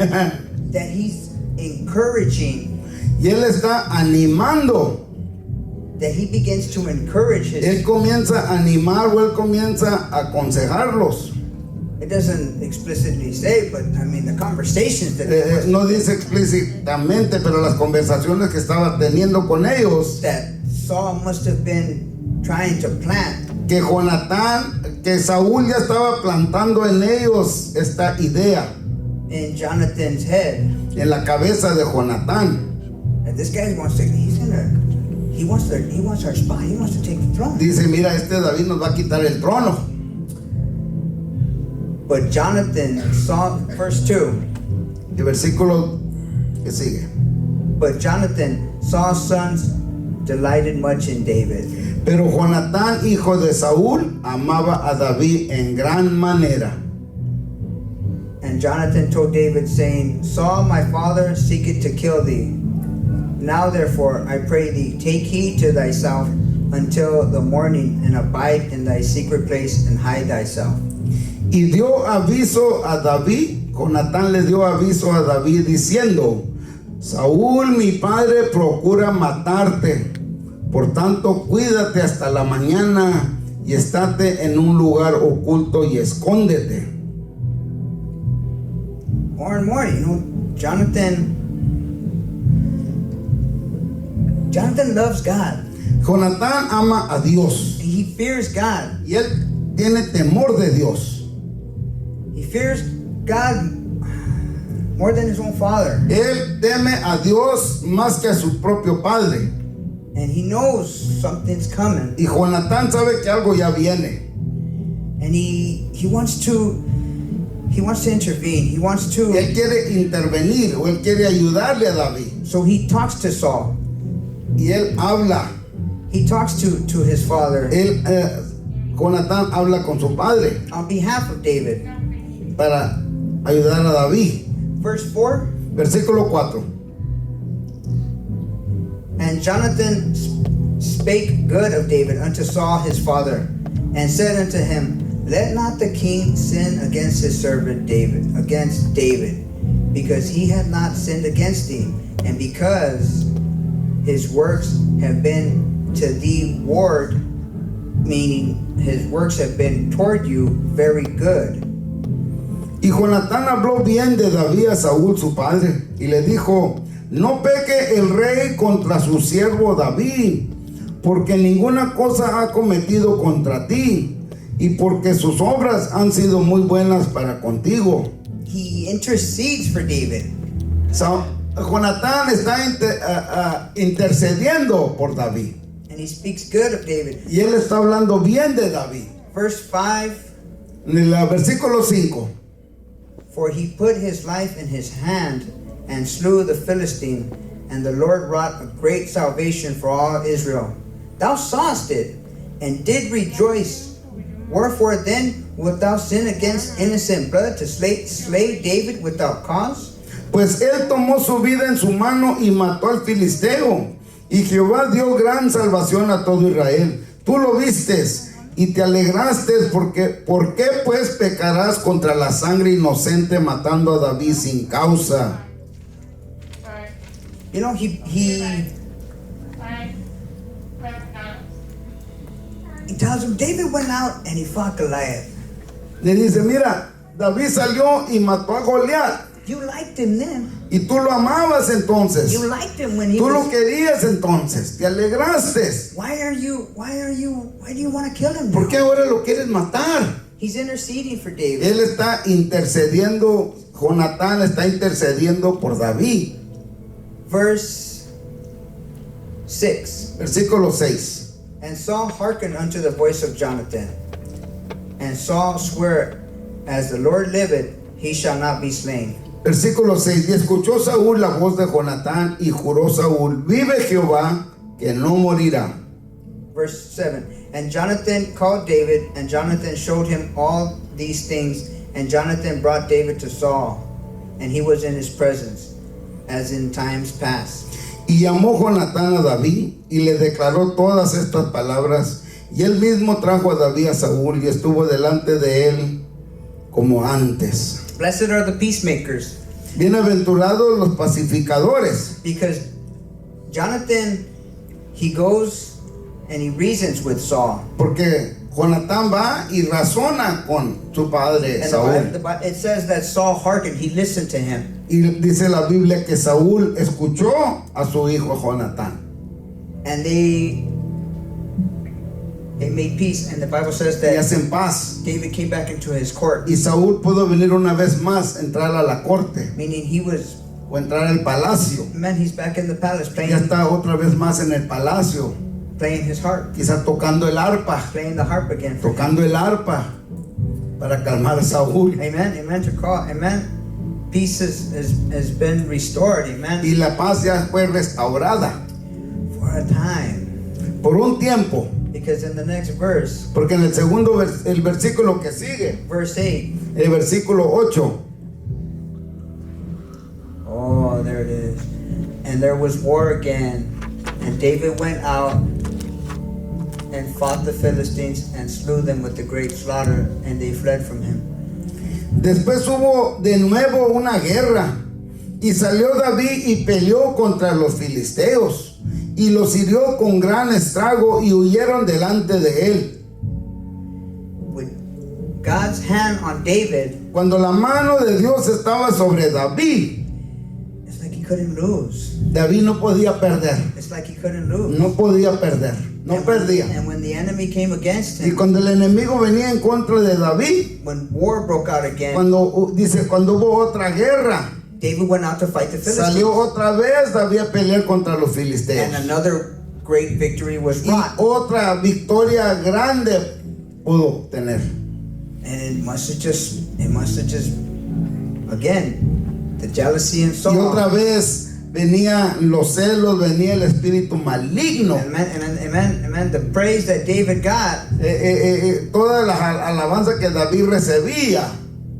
That he's encouraging, Y él está animando. that he begins to encourage Él his. comienza a animar o él comienza a aconsejarlos. It doesn't explicitly say, but I mean the conversations that No dice explícitamente, pero las conversaciones que estaba teniendo con ellos, that Saul must have been trying to plant. que que Saúl ya estaba plantando en ellos esta idea In Jonathan's head, en la cabeza de Jonatán. and this guy wants our spot. He wants to take the throne. Dice, mira, este David nos va a quitar el trono. But Jonathan saw, verse 2. El versículo que sigue. But Jonathan, Saul's sons, delighted much in David. Pero Jonatán, hijo de Saúl, amaba a David en gran manera. And Jonathan told David, saying, Saul, my father, seeketh to kill thee. Now therefore, I pray thee, take heed to thyself until the morning, and abide in thy secret place, and hide thyself. Y dio aviso a David, Jonatán le dio aviso a David diciendo, Saúl mi padre procura matarte, por tanto cuídate hasta la mañana y estate en un lugar oculto y escóndete. More and more, Jonathan loves God. Jonatán ama a Dios He fears God. y él tiene temor de Dios. He fears God more than his own father. Él teme a Dios más que a su propio padre. And he knows something's coming. Y Jonatán sabe que algo ya viene. And he wants to intervene. He wants to. Él quiere intervenir o él quiere ayudarle a David. So he talks to Saul. Y él habla. He talks to his father Jonatán habla con su padre on behalf of David. para ayudar a David. Verse 4. Versículo 4. And Jonathan spake good of David unto Saul his father, and said unto him, Let not the king sin against his servant David, because he had not sinned against thee, and because his works have been to thee ward, meaning his works have been toward you very good. Y Jonatán habló bien de David a Saúl su padre y le dijo: No peque el rey contra su siervo David, porque ninguna cosa ha cometido contra ti, y porque sus obras han sido muy buenas para contigo. He intercedes for David. Jonatán está intercediendo por David. And he speaks good of David. Y él está hablando bien de David. Verse 5, En el versículo 5. For he put his life in his hand and slew the Philistine, and the Lord wrought a great salvation for all Israel. Thou sawest it, and did rejoice. Wherefore then wilt thou sin against innocent blood to slay David without cause? Pues él tomó su vida en su mano y mató al filisteo. Y Jehová dio gran salvación a todo Israel. Tú lo vistes y te alegraste, ¿por qué pues pecarás contra la sangre inocente matando a David sin causa? You know, he tells him, David went out and he fought Goliath. Le dice: mira, David salió y mató a Goliat. You liked him then. Y tú lo amabas entonces. You liked him when he Tú lo was... querías entonces. Te alegraste. Why do you want to kill him now? ¿Por qué ahora lo quieres matar? He's interceding for David. Él está intercediendo. Jonatán está intercediendo por David. Verse 6. Versículo 6. And Saul hearkened unto the voice of Jonathan. And Saul sware, As the Lord liveth, he shall not be slain. Versículo 6. Y escuchó Saúl la voz de Jonatán y juró Saúl: Vive Jehová, que no morirá. Verse 7. And Jonathan called David, and Jonathan showed him all these things. And Jonathan brought David to Saul, and he was in his presence, as in times past. Y llamó Jonatán a David y le declaró todas estas palabras. Y él mismo trajo a David a Saúl y estuvo delante de él como antes. Blessed are the peacemakers, Bienaventurados los pacificadores, because Jonathan, he goes and he reasons with Saul. porque Jonatán va y razona con su padre And Saúl. it says that Saul hearkened, he listened to him. Y dice la Biblia que Saúl escuchó a su hijo Jonatán. And they made peace. And the Bible says Y that hacen paz. David came back into his court, Y Saúl pudo venir una vez más, entrar a la corte meaning he was, o entrar al palacio. man, he's back in the palace Ya está otra vez más en el palacio, playing his harp, quizá tocando el arpa, playing the harp again. tocando el arpa para calmar a Saúl. Amen, amen to call, amen. Peace has been restored, amen. Y la paz ya fue restaurada For a time. por un tiempo, Because in the next verse, porque en el segundo el versículo que sigue, verse 8, el versículo 8, oh, there it is. And there was war again, and David went out and fought the Philistines and slew them with a great slaughter, and they fled from him. después hubo de nuevo una guerra y salió David y peleó contra los filisteos y los hirió con gran estrago y huyeron delante de él. With God's hand on David, Cuando la mano de Dios estaba sobre David, it's like he couldn't lose. David no podía perder, It's like he couldn't lose. no podía perder, no perdía. And when the enemy came against Y him, cuando el enemigo venía en contra de David, when war broke out again, cuando hubo otra guerra, David went out to fight the salió Philistines. otra vez David a pelear contra los And filisteos. another great victory was Y wrought. otra victoria grande pudo tener. And it must have just, again, the jealousy and so Y otra on. vez venían los celos, venía el espíritu maligno. Amen. The praise that David got, Toda la alabanza que David recibía,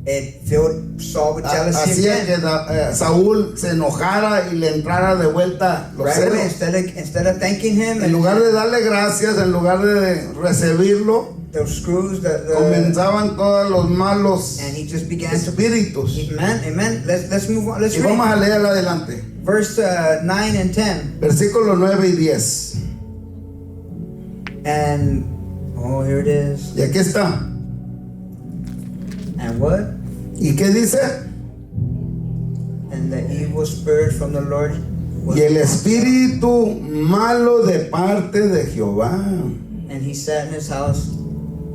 it filled Saul with jealousy Hacía que again. Saúl se enojara y le entrara de vuelta los Right away, celos. instead of thanking him, En lugar de darle gracias, en lugar de recibirlo, the screws, comenzaban todos los malos and he just began to. espíritus. Amen. Let's move on. Let's Y vamos read a leer adelante. verse 9 and 10. Versículos 9 y 10. And here it is. Y aquí está. And what? ¿Y qué dice? And the evil spirit from the Lord was Y el espíritu malo de parte de Jehová and he sat in his house.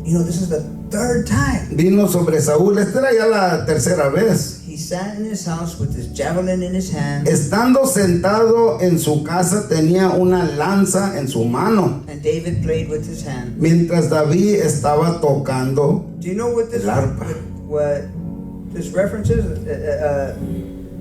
You know, this is the third time. vino sobre Saúl. Esta era ya la tercera vez. He sat in his house with his javelin in his hand, Estando sentado en su casa tenía una lanza en su mano, and David played with his hand. mientras David estaba tocando. Do you know what this El arpa. what this reference is?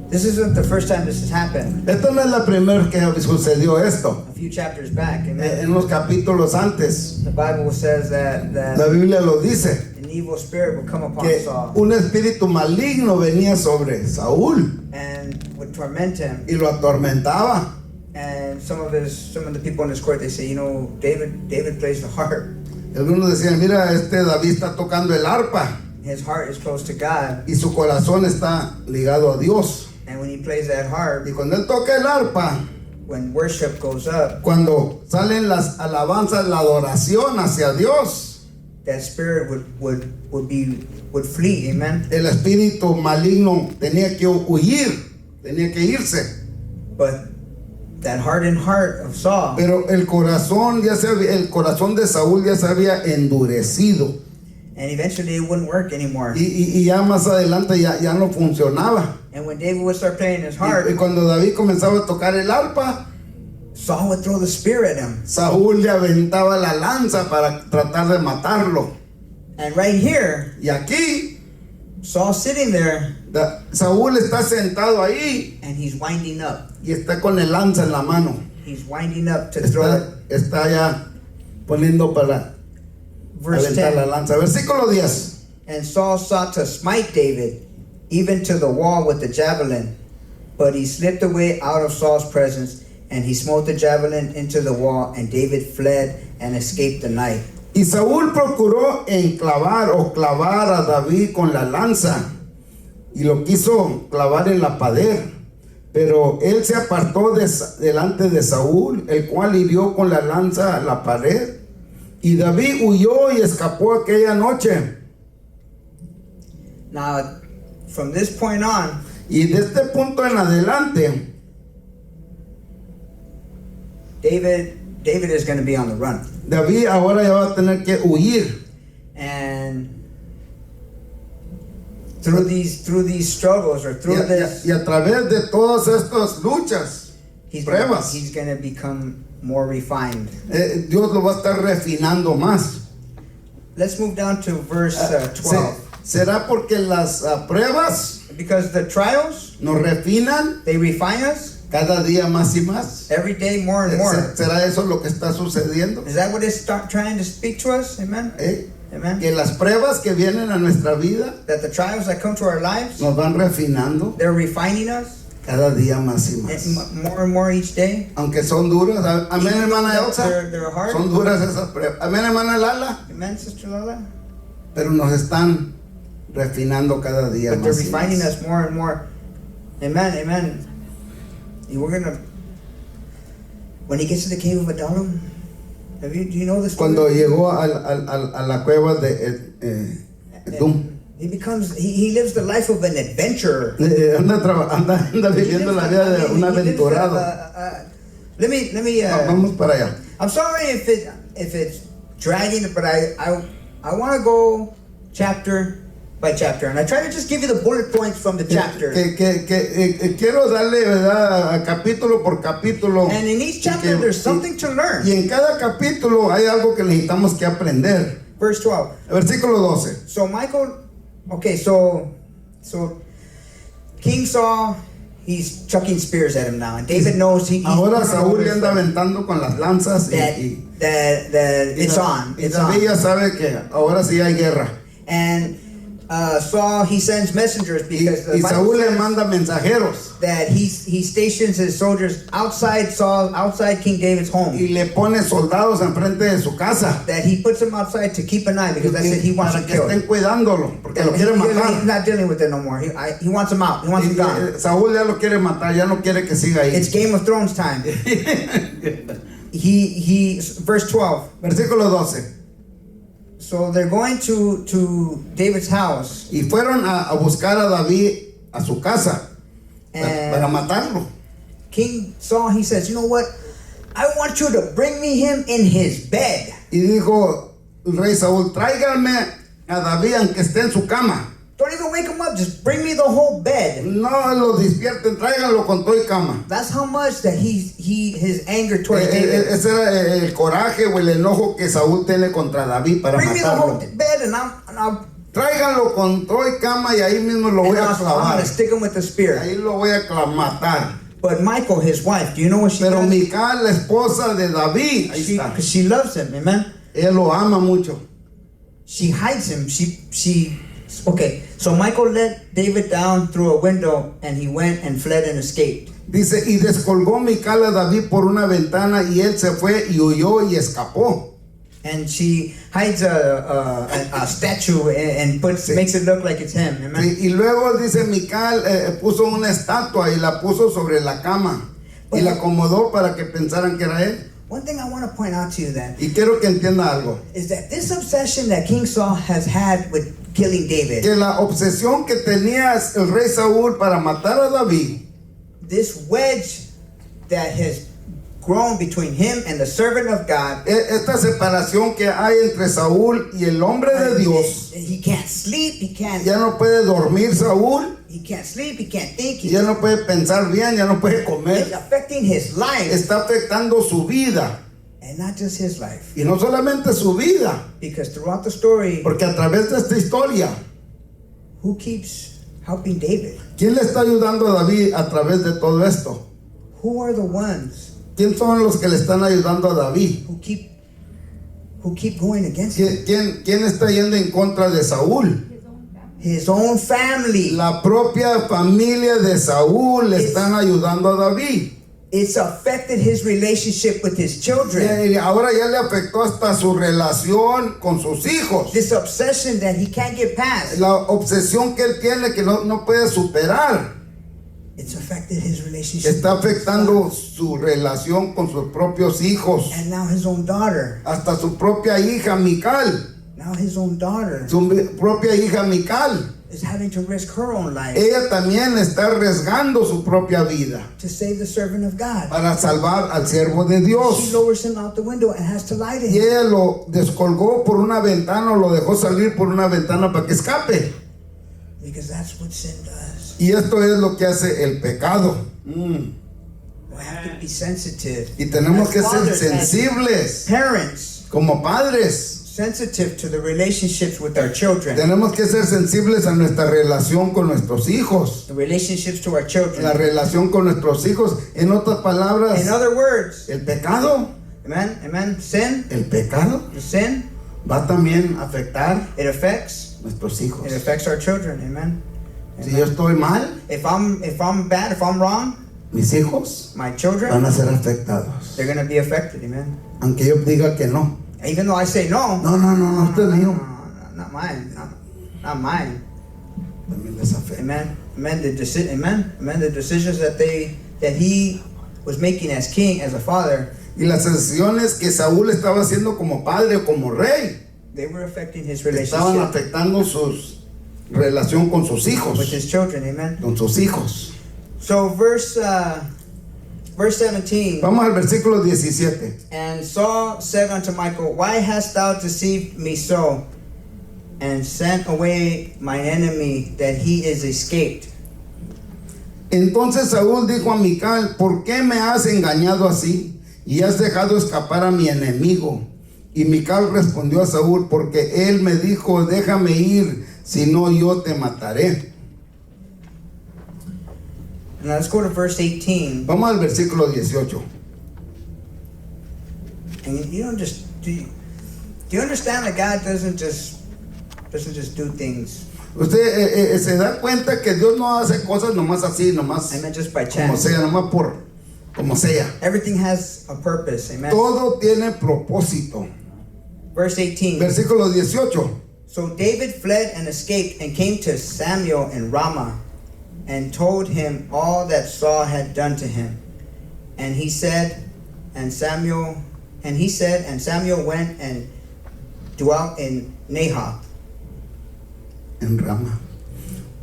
This isn't the first time this has happened. Esta no es la primera que sucedió esto. A few chapters back, amen. En los capítulos antes, The Bible says that la Biblia lo dice, an evil spirit would come upon que Saul un espíritu maligno venía sobre Saúl and would torment him. y lo atormentaba. And some of the people in his court, they say, you know, David plays the harp. Y algunos decían, mira, David está tocando el arpa His heart is close to God, y su corazón está ligado a Dios. and when he plays that harp, Y cuando él toca el arpa, when worship goes up, cuando salen las alabanzas, la adoración hacia Dios, that spirit would flee, amen. el espíritu maligno tenía que huir, tenía que irse. But that hardened heart of Saul, Pero el corazón el corazón de Saúl ya se había endurecido and eventually it wouldn't work anymore. y ya más adelante ya no funcionaba. And when David would start playing his Y harp, cuando David comenzaba a tocar el arpa, Saul would throw the spear at him. Saúl le aventaba la lanza para tratar de matarlo. And right here, Y aquí Saul sitting there, Saúl está sentado ahí and he's winding up. y está con el lanza en la mano. He's winding up to throw it. Está ya poniendo para Verse aventar la 10. lanza. Versículo 10. And Saul sought to smite David, even to the wall with the javelin. But he slipped away out of Saul's presence, and he smote the javelin into the wall, and David fled and escaped the night. Y Saúl procuró clavar a David con la lanza y lo quiso clavar en la pared. Pero él se apartó delante de Saúl, el cual hirió con la lanza la pared. Y David huyó y escapó aquella noche. Now, from this point on, Y de este punto en adelante, David is going to be on the run. David ahora ya va a tener que huir. And through these struggles, or through this, Y a través de todas estas luchas, pruebas, he's going to become more refined. Dios lo va a estar refinando más. Let's move down to verse 12. ¿Será porque las pruebas Because the trials, nos refinan they refine us cada día más y más? every day more and more. ¿Será eso lo que está sucediendo? Is that what it's trying to speak to us? Amen? Amen? Que las pruebas que vienen a nuestra vida That the trials that come to our lives, nos van refinando they're refining us cada día más y más. more and more each day. Aunque son duras. Amén, hermana Elsa. They're hard. Son duras esas pruebas. Amén, hermana Lala. Amen, Sister Lala? Pero nos están refinando cada día But they're más y refining más. us more and more. Amen, amen. And we're gonna, when he gets to the cave of Adullam, do you know this? Cuando llegó a la cueva de Edom, he lives the life of an adventurer. anda viviendo la vida de un aventurado. Let me. Vamos para allá. I'm sorry if it's dragging, but I want to go chapter by chapter, and I try to just give you the bullet points from the chapter. Quiero darle, ¿verdad?, capítulo por capítulo. And in each chapter, there's something to learn. Y en cada capítulo hay algo que necesitamos que aprender. Verse 12. Versículo 12. So Michael, okay, so King Saul, he's chucking spears at him now, and David knows he's Ahora Saúl le anda aventando con las lanzas that it's on. Y It's David on. ya sabe que ahora sí hay guerra. And Saul, he sends messengers because the y Bible Saúl le says manda mensajeros that he stations his soldiers outside King David's home. y le pone soldados enfrente de su casa That he puts them outside to keep an eye because that's it. He wants para to que kill. estén cuidándolo porque lo He's quiere matar. not dealing with it no more. He wants them out. He wants them gone. Saúl ya lo quiere matar, ya no quiere que siga ahí. It's Game of Thrones time. Verse 12. Versículo 12. So they're going to David's house. Y fueron a buscar a David a su casa para And matarlo. King Saul, he says, you know what? I want you to bring me him in his bed. Y dijo el rey Saúl, tráiganme a David aunque esté en su cama. Don't even wake him up. Just bring me the whole bed. No lo despierten, tráiganlo con todo y cama. That's how much that his anger towards David. Ese era el coraje o el enojo que Saúl tiene contra David para Bring me the whole matarlo. bed and I'll Tráiganlo con todo y cama y ahí mismo lo voy a I'm clavar. gonna stick him with the spear. Ahí lo voy a matar. But Michal, his wife, do you know what she Pero does? Mical, la esposa de David, ahí está. Because she loves him, amen. Ella lo ama mucho. She hides him. Okay. So Michal let David down through a window, and he went and fled and escaped. Dice, y descolgó Mical a David por una ventana y él se fue y huyó y escapó. And she hides a statue and makes it look like it's him, amen. Sí, y luego dice Mical puso una estatua y la puso sobre la cama y la acomodó para que pensaran que era él. One thing I want to point out to you then Y quiero que entienda algo, is that this obsession that King Saul has had with killing David, que la obsesión que tenía el rey Saúl para matar a David, this wedge that has grown between him and the servant of God, esta separación que hay entre Saúl y el hombre de Dios, he can't sleep, he can't puede dormir Saúl, sleep, he can't think, ya no puede pensar bien, ya no puede it's comer, affecting his life, está afectando su vida, and not just his life, y no solamente su vida, because throughout the story, porque a través de esta historia, who keeps helping David? ¿quién le está ayudando a David a través de todo esto? Who are the ones ¿Quién son los que le están ayudando a David? who keep going against him? ¿Quién está yendo en contra de Saúl? His own family. La propia familia de Saúl le están ayudando a David. It's affected his relationship with his children. Y ahora ya le afectó hasta su relación con sus hijos. This obsession that he can't get past. La obsesión que él tiene que no puede superar. It's affected his relationship. Está afectando su relación con sus propios hijos. And now his own daughter. Hasta su propia hija Mical. Now his own daughter Su propia hija Mical. is having to risk her own life Ella también está arriesgando su propia vida to save the servant of God. para salvar al siervo de She Dios. lowers him out the window and has to lie to Y him. ella lo descolgó por una ventana o lo dejó salir por una ventana para que escape. Because that's what sin does. Y esto es lo que hace el pecado. We have to be sensitive. Y tenemos As que ser fathers, as sensibles parents, como padres. sensitive to the relationships with our children. Tenemos que ser sensibles a nuestra relación con nuestros hijos. The relationships to our children. La relación con nuestros hijos. En otras palabras, In other words, el pecado, amen, sin, el pecado the sin, va también a afectar it affects nuestros hijos. our children, amen. Si yo estoy mal, If I'm bad, if I'm wrong, mis hijos my van children, a ser afectados. they're going to be affected, amen. Aunque yo diga que no. Even though I say no, No, esto es mío. not mine, not mine, También les afecta. amen. Amen. The decisions that he was making as king, as a father, Y las decisiones que Saúl estaba haciendo como padre o como rey they were affecting his estaban relationship afectando su relación con sus hijos. with his children, amen. Con sus hijos. So verse 17. Vamos al versículo 17. And Saul said unto Michal, Why hast thou deceived me so, and sent away mine enemy, that he is escaped? Entonces Saúl dijo a Mical, ¿por qué me has engañado así? Y has dejado escapar a mi enemigo. Y Mical respondió a Saúl, porque él me dijo, déjame ir, si no yo te mataré. Now let's go to verse 18. Vamos al versículo 18. And you don't just do you understand that God doesn't just do things? Usted se da cuenta que Dios no hace cosas nomás así, nomás Amen. Just by como chance. sea, nomás por como sea. Everything has a purpose. Amen. Todo tiene propósito. Verse 18. Versículo 18. So David fled and escaped and came to Samuel in Ramah and told him all that Saul had done to him. And Samuel went and dwelt in Nahath. En Rama.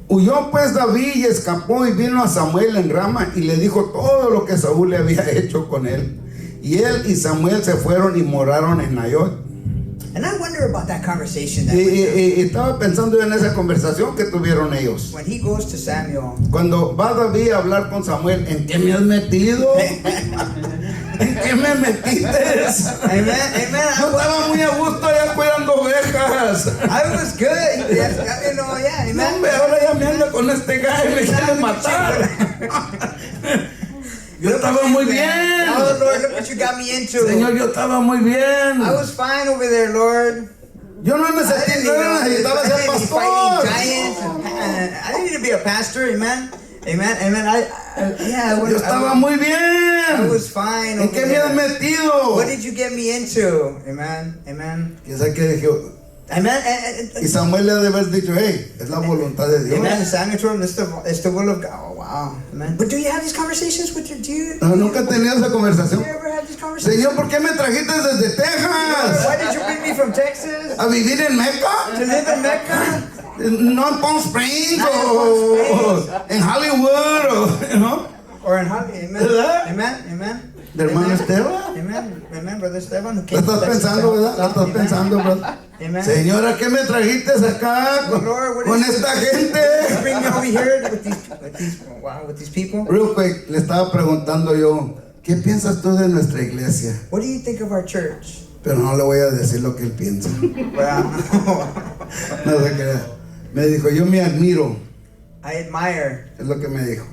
Huyó pues David y escapó y vino a Samuel en Rama y le dijo todo lo que Saúl le había hecho con él. Y él y Samuel se fueron y moraron en Nayot. And I wonder about that conversation that Y estaba pensando yo en esa conversación que tuvieron ellos. when he goes to Samuel. Cuando va David a hablar con Samuel, ¿en qué me has metido? ¿En qué me metiste? Amen. Amen. Yo estaba muy a gusto allá cuidando ovejas. I was good. Yes, yeah, No, amen. hombre, ahora ya me anda con este gallo y me quiere matar. Yo estaba muy bien. Oh Lord, look what you got me into. Señor, yo estaba muy bien. I was fine over there, Lord. Yo no I didn't necesitaba ser need to be fighting pastor. giants. I didn't need to be a pastor. Amen. Amen. Amen. Yo estaba muy I bien. was fine ¿En over qué me has there. metido? What did you get me into? Amen. Amen. ¿Quién sabe qué dijo? Amen. Y Samuel le ha de haber dicho, hey, es la voluntad de Dios. Amen. Samuel told him, it's the will of God. Oh, wow. Amen. But do you have these conversations with your dude? No, nunca he tenido esa Do conversación. you ever have these conversations? Señor, ¿por qué me trajiste desde Texas Why did you bring me from Texas a vivir en Mecca? to live in Mecca? No en Palm Springs Not in o Palm en Hollywood o, ¿no? Or in Hollywood? Amen. ¿Verdad? Amen. Amen. De hermano Amen. Esteban. Amen. Amen, Brother Esteban. Who Lo came estás from Texas. pensando, ¿verdad? Lo estás Amen. pensando, brother. Amen. Señora, ¿qué me trajiste acá Lord, what con is- esta You gente? bring me over here with these people. Real quick, le estaba preguntando yo, ¿qué piensas tú de nuestra iglesia? What do you think of our church? Pero no le voy a decir lo que él piensa. Well, No se crea. Me dijo, yo me admiro. I admire. Es lo que me dijo.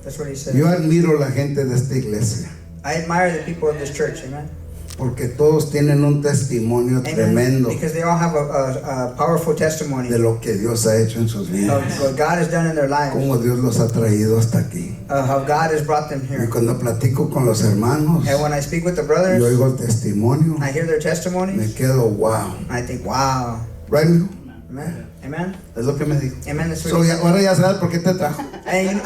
That's what he said. Yo admiro la gente de esta iglesia. I admire the people of this church. Amen. Porque todos tienen un testimonio Amen. tremendo Because they all have a powerful testimony de lo que Dios ha hecho en sus vidas. of what God has done in their lives, Cómo Dios los ha traído hasta aquí. how God has brought them Y here. cuando platico con los hermanos And when I speak with the y brothers, oigo el testimonio, I hear their me testimonies. quedo wow. I think, wow. Right, mijo? Amen. Amen. Es lo que me dijo. Amen. That's what So, he ahora ya sabes por qué te trajo. And,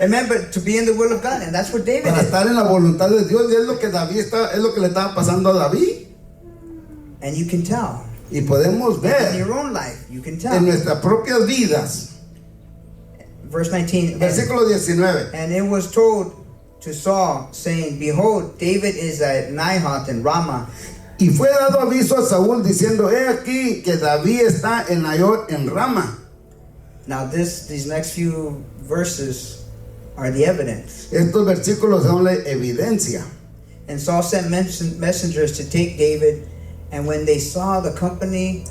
amen. But to be in the will of God, and that's what David Para is. estar en la voluntad de Dios. Y es lo que es lo que le estaba pasando a David. And you can tell. Y podemos In ver your own life, you can en tell. nuestras propias vidas. Verse 19. Versículo 19. And it was told to Saul, saying, Behold, David is at Nahath in Ramah. Y fue dado aviso a Saúl diciendo, he aquí que David está en Nayot en Rama. Now these next few verses are the evidence. Estos versículos son la evidencia. And Saul sent messengers to take David, and when they saw the company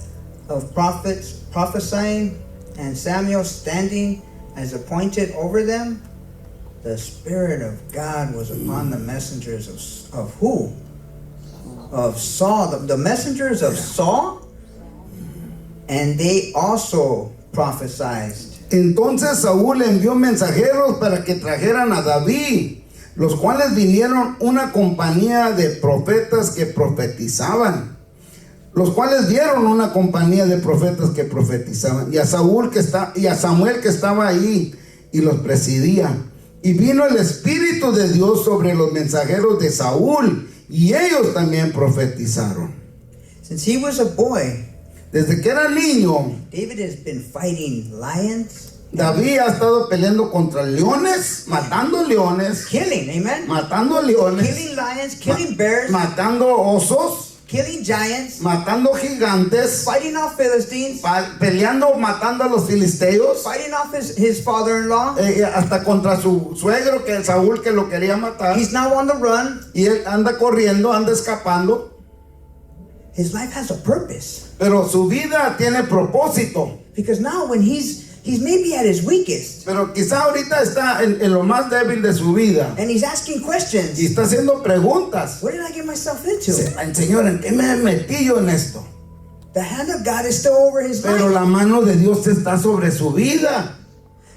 of prophets prophesying, and Samuel standing as appointed over them, the Spirit of God was upon the messengers of who? Of Saul, the messengers of Saul, and they also prophesied. Entonces Saúl envió mensajeros para que trajeran a David, los cuales vinieron una compañía de profetas que profetizaban. Los cuales vieron una compañía de profetas que profetizaban. Y a Samuel que estaba ahí y los presidía. Y vino el Espíritu de Dios sobre los mensajeros de Saúl, y ellos también profetizaron. Since he was a boy, Desde que era niño, David has been fighting lions, David ha estado peleando contra leones, matando leones, killing, amen? matando leones, Killing lions, killing bears, matando osos, killing giants, matando gigantes, fighting off Philistines, peleando, matando a los filisteos, fighting off his father-in-law. hasta contra su suegro, que Saúl, que lo quería matar. He's now on the run. Y él anda corriendo, anda escapando, His life has a purpose. pero su vida tiene propósito. Because now when he's maybe at his weakest, Pero quizá ahorita está en lo más débil de su vida and he's asking y questions. está haciendo preguntas. What did I get myself into? Ay, Señor, ¿en qué me metí yo en esto? The hand of God is still over his Pero life. la mano de Dios está sobre su vida.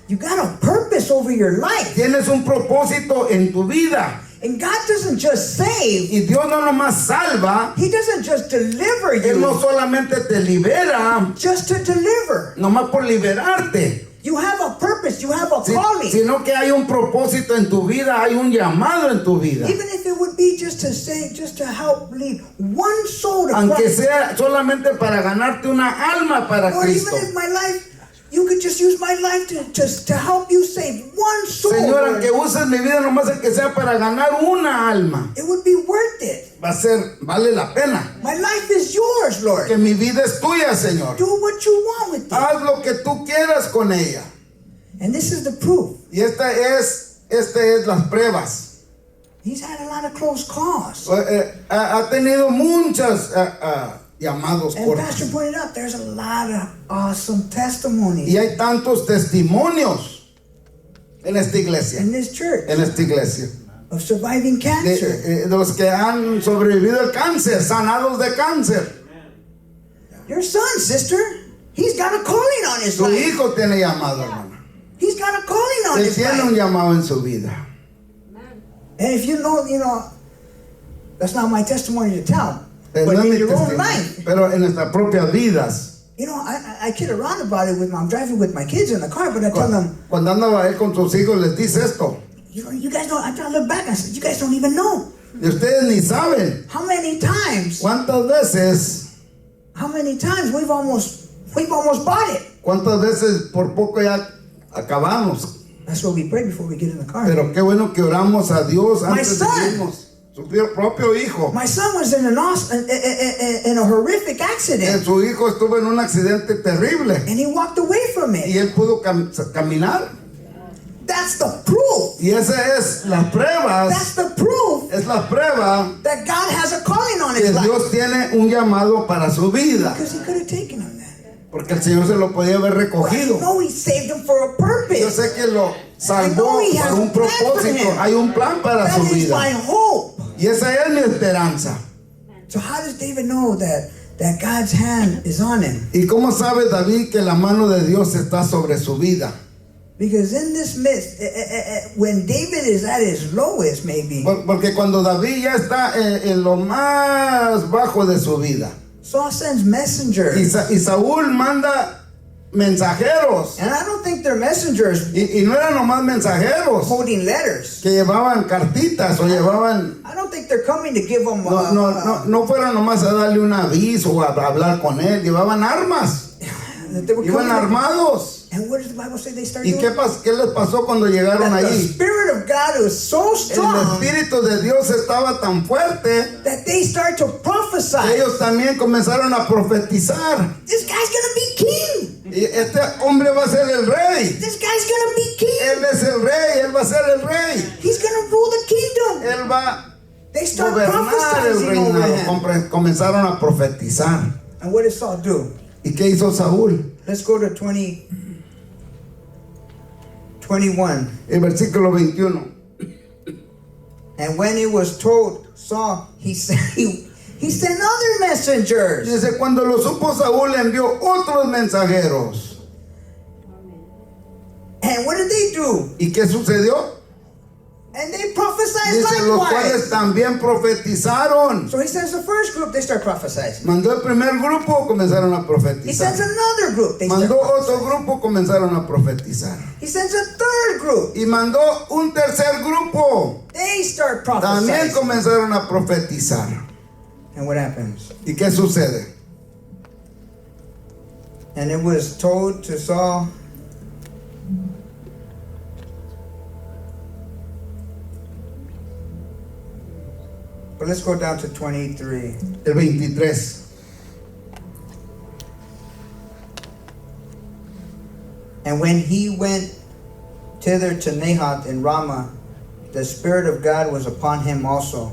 You got a purpose over your life. Tienes un propósito en tu vida. And God doesn't just save. Y Dios no nomás salva, He doesn't just deliver Él no you solamente te libera, just to deliver. nomás por liberarte, You have a purpose. You have a calling. sino que hay un propósito en tu vida, hay un llamado en tu vida. Even if it would be just to say, just to help lead one soul to Aunque Christ. sea solamente para ganarte una alma para Or even Cristo. if my life, you could just use my life to help you save one soul. Señor, Lord. aunque uses mi vida nomás el que sea para ganar una alma, It would be worth it. vale la pena. My life is yours, Lord. Que mi vida es tuya, Señor. Do what you want with it. Haz lo que tú quieras con ella. And this is the proof. Y esta es las pruebas. He's had a lot of close calls. Ha tenido muchos llamados And cortos. Pastor pointed out, there's a lot of awesome testimonies Y hay tantos testimonios en esta iglesia. in this church En esta iglesia. of surviving cancer. De los que han sobrevivido al cáncer, sanados de cáncer. Your son, sister, he's got a calling on his Su life. hijo tiene llamado, hermano. He's got a calling on Él his tiene un life. llamado en su vida. And if you know, that's not my testimony to tell. No But es in mi your own testimonio, life, pero en nuestras propias vidas. I kid around about it I'm driving with my kids in the car, but I tell them, Cuando andaba él con sus hijos, les dice esto. you guys don't, I try to look back, I said, you guys don't even know. Y ustedes ni saben How many times cuántas veces we've almost bought it. cuántas veces por poco ya acabamos. That's what we pray before we get in the car. Pero qué bueno que oramos a Dios My antes de son. irnos. Su propio hijo. My son was in a horrific accident, Su hijo estuvo en un accidente terrible and he walked away from y it. él pudo caminar. That's the proof. Y esa es las That's pruebas. the proof Es la prueba that God has a calling on que his life. Dios tiene un llamado para su vida. Because he could have taken him there. Porque el Señor se lo podía haber But I recogido. know he saved him for a Yo purpose. sé que lo salvó I know he has por un a plan for propósito. him. Hay un plan para That su is my vida. hope. Y esa es mi esperanza. So how does David know that God's hand is on him? ¿Y cómo sabe David que la mano de Dios está sobre su vida? Because in this midst, when David is at his lowest, maybe, Porque cuando David ya está en lo más bajo de su vida, Saul sends messengers. y Saúl manda mensajeros, And I don't think they're messengers y no eran nomás mensajeros holding letters. que llevaban cartitas o llevaban, I don't think they're coming to give them. no fueron nomás a darle un aviso o a hablar con él, llevaban armas, That they were iban coming to- armados. And what does the Bible say they start ¿Y doing? qué les pasó cuando llegaron That the allí? Spirit of God was so El strong Espíritu de Dios estaba tan fuerte that they start to prophesy. que ellos también comenzaron a profetizar. This guy's gonna be king. Y este hombre va a ser el rey. This guy's gonna be king. Él es el rey, él va a ser el rey. He's gonna rule the kingdom. Él va They a start gobernar el prophesying over him. reinado. Comenzaron a profetizar. And what did Saul do? ¿Y qué hizo Saúl? Let's go to 21. El versículo 21. And when he was told Saul, he sent other messengers. Dice, cuando lo supo Saúl envió otros mensajeros. And what did they do? ¿Y qué sucedió? And they prophesied Dice, los cuales likewise. también profetizaron. So he sends the first group, they start prophesying. Mandó el primer grupo, comenzaron a He profetizar. sends another group, they start Mandó otro prophesying. grupo, comenzaron a profetizar. He sends a third group, Y mandó un tercer grupo. they start También prophesying. comenzaron a profetizar. And what happens? ¿Y qué sucede? And it was told to Saul, but let's go down to 23. El 23. And when he went thither to Nahath in Ramah, the Spirit of God was upon him also.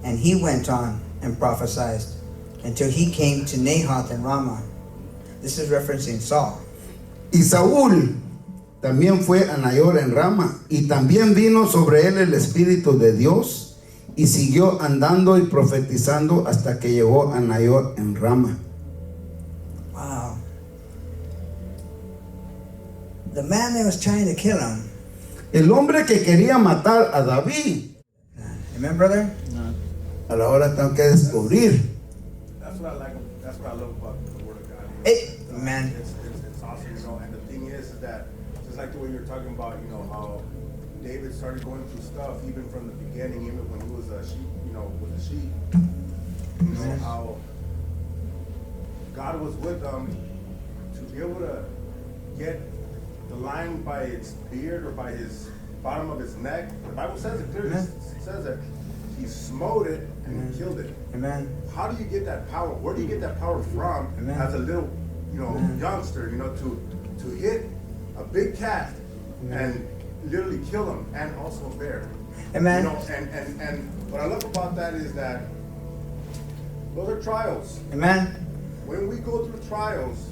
And he went on and prophesied until he came to Nahath in Ramah. This is referencing Saul. Y Saúl también fue a Nayor en Rama, y también vino sobre él el Espíritu de Dios, y siguió andando y profetizando hasta que llegó a Nayor en Rama. the man that was trying to kill him. El hombre que quería matar a David, Amen, brother? a la hora tengo que descubrir. That's what I like. That's what I love about the Word of God. Hey, man. It's awesome, you know. And the thing is that just like the way you're talking about, you know, how David started going through stuff even from the beginning, even when he was a sheep, you know, with the sheep. You know how God was with them to be able to get the lion by its beard or by his bottom of his neck. The Bible says it clearly. Amen. It says that he smote it and he killed it. Amen. How do you get that power? Where do you get that power from Amen. as a little, you know, Amen. youngster, you know, to hit a big cat and literally kill him and also a bear? Amen. You know, and what I love about that is that those are trials. Amen. When we go through trials,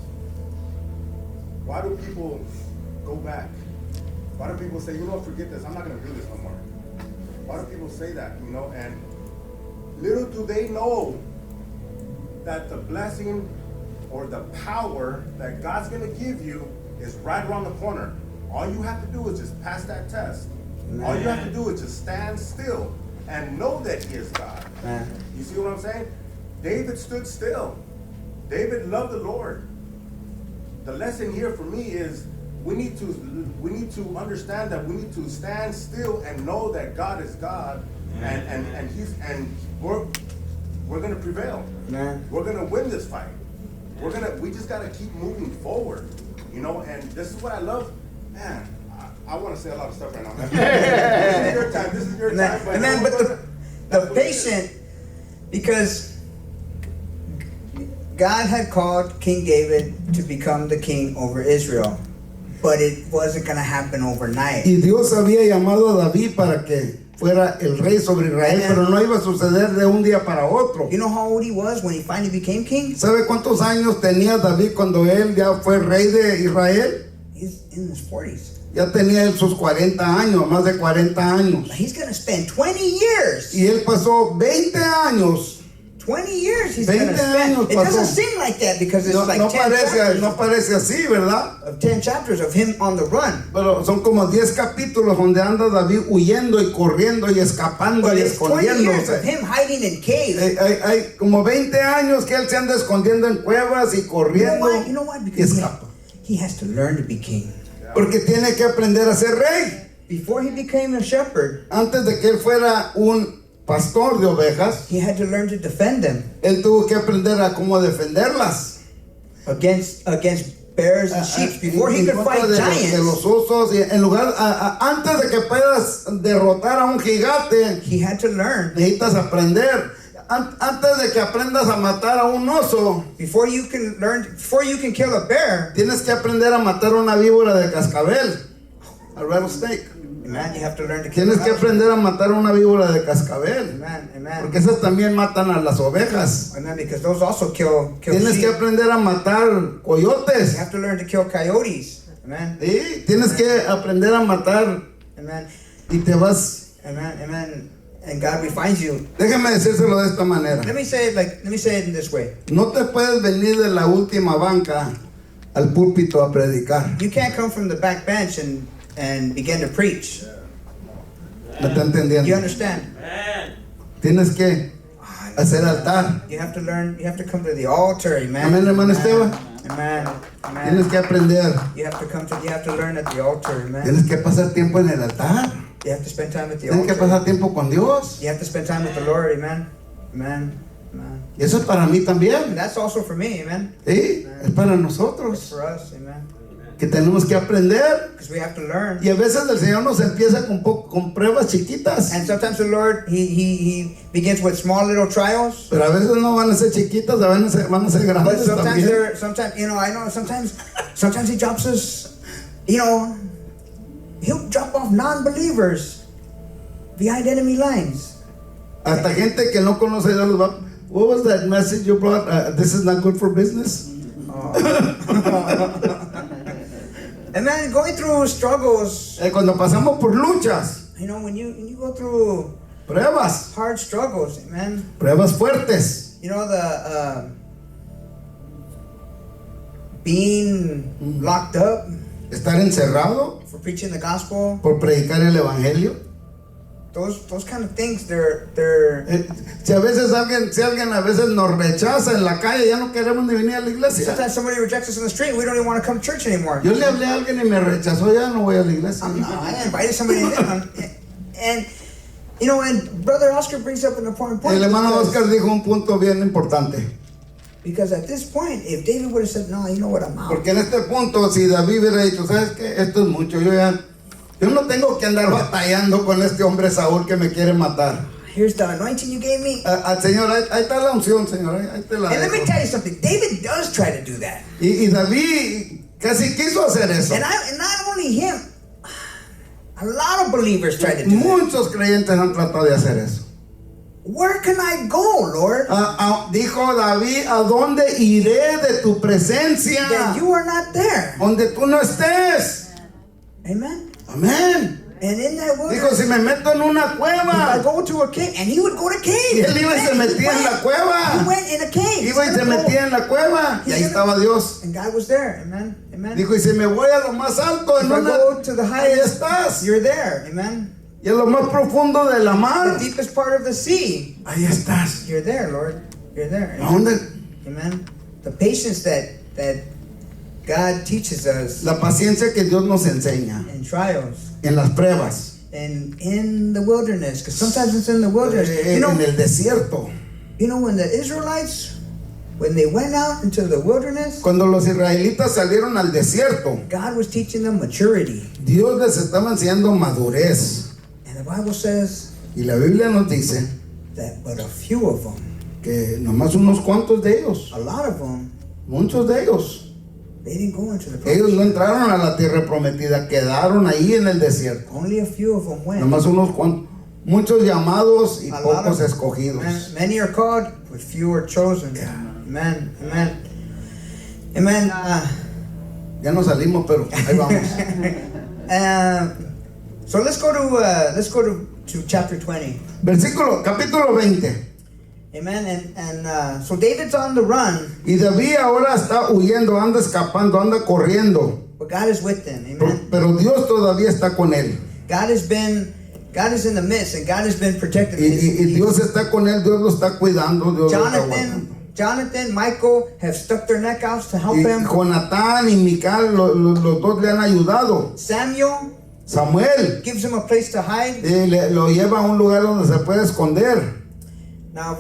why do people go back? Why do people say, you know, forget this, I'm not gonna do this no more? Why do people say that, you know? And little do they know that the blessing or the power that God's gonna give you is right around the corner. All you have to do is just pass that test. All you have to do is just stand still and know that He is God. Amen. You see what I'm saying? David stood still. David loved the Lord. The lesson here for me is we need to understand that we need to stand still and know that God is God, and we're gonna prevail. Amen. We're gonna win this fight. We just gotta keep moving forward, you know. And this is what I love, man. I want to say a lot of stuff right now. Man. This is your time. This is your time. Amen. But the patient, because God had called King David to become the king over Israel, but it wasn't going to happen overnight. Y Dios había llamado a David para que fuera el rey sobre Israel, Amen. pero no iba a suceder de un día para otro. You know how old he was when he finally became king? ¿Sabe cuántos años tenía David cuando él ya fue rey de Israel? He's in his 40s. Ya tenía él sus 40 años, más de 40 años. He's going to spend 20 years. Y él pasó 20 años. 20 years he's going 20 to spend. años It pasó. doesn't seem like that because it's No, like no 10 chapters. no parece así, ¿verdad? Of 10 chapters of him on the run. Pero son como 10 capítulos donde anda David huyendo y corriendo y escapando But y it's 20 years of escondiéndose. him hiding in caves. Hay como 20 años que él se anda escondiendo en cuevas y corriendo You know why? y Because escapa. he has to learn to be king. Porque tiene que aprender a ser rey. Before he became a shepherd, Antes de que él fuera un pastor de ovejas, he had to learn to defend them él tuvo que aprender a cómo defenderlas. against bears and sheep. Before he En could contra fight de giants, los osos, y en lugar, antes de que puedas derrotar a un gigante, he had to learn. necesitas aprender. Antes de que aprendas a matar a un oso, Before you can kill a bear, tienes que aprender a matar una víbora de cascabel, a rattlesnake. man, you have to learn to kill Tienes a que mouse. aprender a matar una víbora de cascabel, Amen. porque esas también matan a las ovejas. Amen. Because those also kill Tienes sheep. que aprender a matar You coyotes. have to learn to kill coyotes. Amen. ¿Sí? Tienes que aprender a matar Amen. y te vas. Amen. And God refines you. Déjame decírselo de esta manera. Let me say it in this way. No te puedes venir de la última banca al púlpito a predicar. You can't come from the back bench and begin to preach. ¿Me está entendiendo? You understand? Tienes que hacer altar. You have to learn. You have to come to the altar. Amen. Amén, hermano Esteban. Amen. Tienes que aprender. You have to learn at the altar. Amen. Tienes que pasar tiempo en el altar. You have to spend time at the Tienes que altar. pasar tiempo con Dios. You have to spend time with the Lord. Amen. Amen. Y eso es para mí And también. that's also for me. Amen. ¿Sí? Es para It's nosotros. for us. Amen. Que tenemos que aprender. Because we have to learn. Y a veces el Señor nos empieza con pruebas chiquitas. And sometimes the Lord, he begins with small little trials. Pero a veces no van a ser chiquitas, van a ser But grandes también. sometimes he drops us, he'll drop off non-believers behind enemy lines. Hasta gente que no conoce a Dios. What was that message you brought? This is not good for business. And then going through struggles, Cuando pasamos por luchas, when you go through pruebas, hard struggles, man, pruebas fuertes. the being locked up, estar encerrado, for preaching the gospel. por predicar el evangelio. Those kind of things, they're Si alguien a veces nos rechaza en la calle, ya no queremos ni venir a la iglesia. sometimes somebody rejects us in the street, we don't even want to come to church anymore. Yo le hablé a alguien y me rechazó, ya no voy a la iglesia. I invited somebody and you know, and Brother Oscar brings up an important point. El hermano because- Oscar dijo un punto bien importante. Because at this point, if David would have said, no, you know what, I'm out. Porque en este punto, si David hubiera dicho, ¿sabes qué? Esto es mucho, yo no tengo que andar batallando con este hombre Saúl que me quiere matar. Here's the anointing you gave me. Señor, ahí está la unción, Señor, ahí te la And let me dejo. tell you something, David does try to do that. Y David casi quiso hacer eso. And not only him, a lot of believers try to do that. Muchos creyentes han tratado de hacer eso. Where can I go, Lord? Dijo David, ¿a dónde iré de tu presencia? That you are not there. Donde tú no estés. Amen. Amén. And in that Dijo, wilderness, si me meto en una I cueva. go to a cave, and he would go to Y cave. él iba y se metía en la He cueva. went in a cave. Iba y se metía en la cueva. Y ahí estaba Dios. And God was there. Amen. Amen. Dijo, y si me voy a lo más alto, If I go to the ahí highest, estás. you're there. Amen. Y en lo más profundo de la mar, The deepest part of the sea, ahí estás. you're there, Lord. You're there. ¿A Amen. dónde? Amen. The patience that God teaches us La paciencia que Dios nos enseña in trials en las pruebas, and in the wilderness, because sometimes it's in the wilderness. en el desierto. You know, when the Israelites, when they went out into the wilderness, Cuando los israelitas salieron al desierto, God was teaching them maturity. Dios les estaba enseñando madurez. And the Bible says Y la Biblia nos dice that but a few of them, que nomás unos cuantos de ellos, a lot of them, muchos de ellos, they didn't go into the ellos no promised land. entraron a la tierra prometida, quedaron ahí en el desierto. Only a few of them went. Nomás unos cuantos, muchos llamados y A lot pocos of- escogidos. Many are called, but few are chosen. Amen. Amen. Amen. Ya nos salimos, pero ahí vamos. So let's go to chapter 20. Capítulo 20. Amen. And so David's on the run, Y David ahora está huyendo, anda escapando, anda corriendo. but God is with him. Amen. Pero Dios todavía está con él. God is in the midst, and God has been protecting Y Dios está con él, Dios lo está cuidando, Dios lo está guardando. Jonathan, Michael have stuck their neck out to help Y him. Jonatán y Mical, los dos le han ayudado. Samuel Samuel gives him a place to hide. lo lleva a un lugar donde se puede esconder. Now,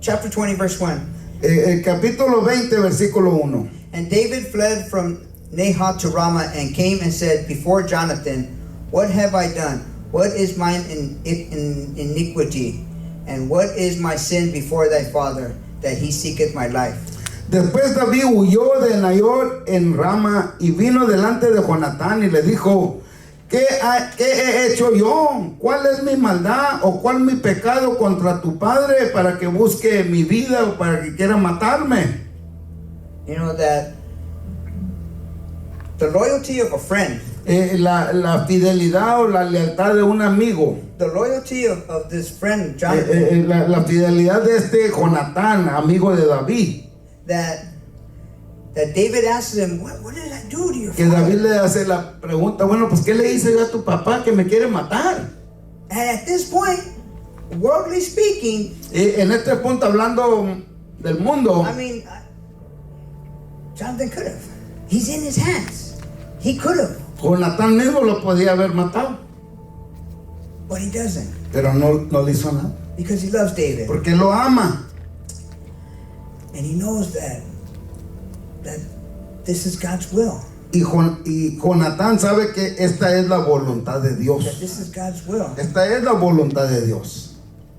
chapter 20, verse 1. El capítulo 20, versículo 1. And David fled from Nahath to Ramah and came and said before Jonathan, what have I done? What is mine iniquity? And what is my sin before thy father, that he seeketh my life? Después David huyó de Nayor en Rama y vino delante de Jonatán y le dijo, ¿qué he hecho yo? ¿Cuál es mi maldad o cuál mi pecado contra tu padre para que busque mi vida o para que quiera matarme? You know that the loyalty of a friend, La fidelidad o la lealtad de un amigo, the loyalty of this friend, Jonathan, la fidelidad de este Jonatán, amigo de David, that David asks him, what did I do to your que David father? le hace la pregunta, bueno, pues ¿qué le hice yo a tu papá que me quiere matar? And at this point, worldly speaking, En este punto, hablando del mundo, I mean, Jonathan could have. He's in his hands. He could have, Jonatán mismo lo podía haber matado, but he doesn't pero no le hizo nada, because he loves David, porque lo ama. and he knows that this is God's will. Y Jonatán sabe que esta es la voluntad de That Dios. this is God's will, Esta es la voluntad de Dios.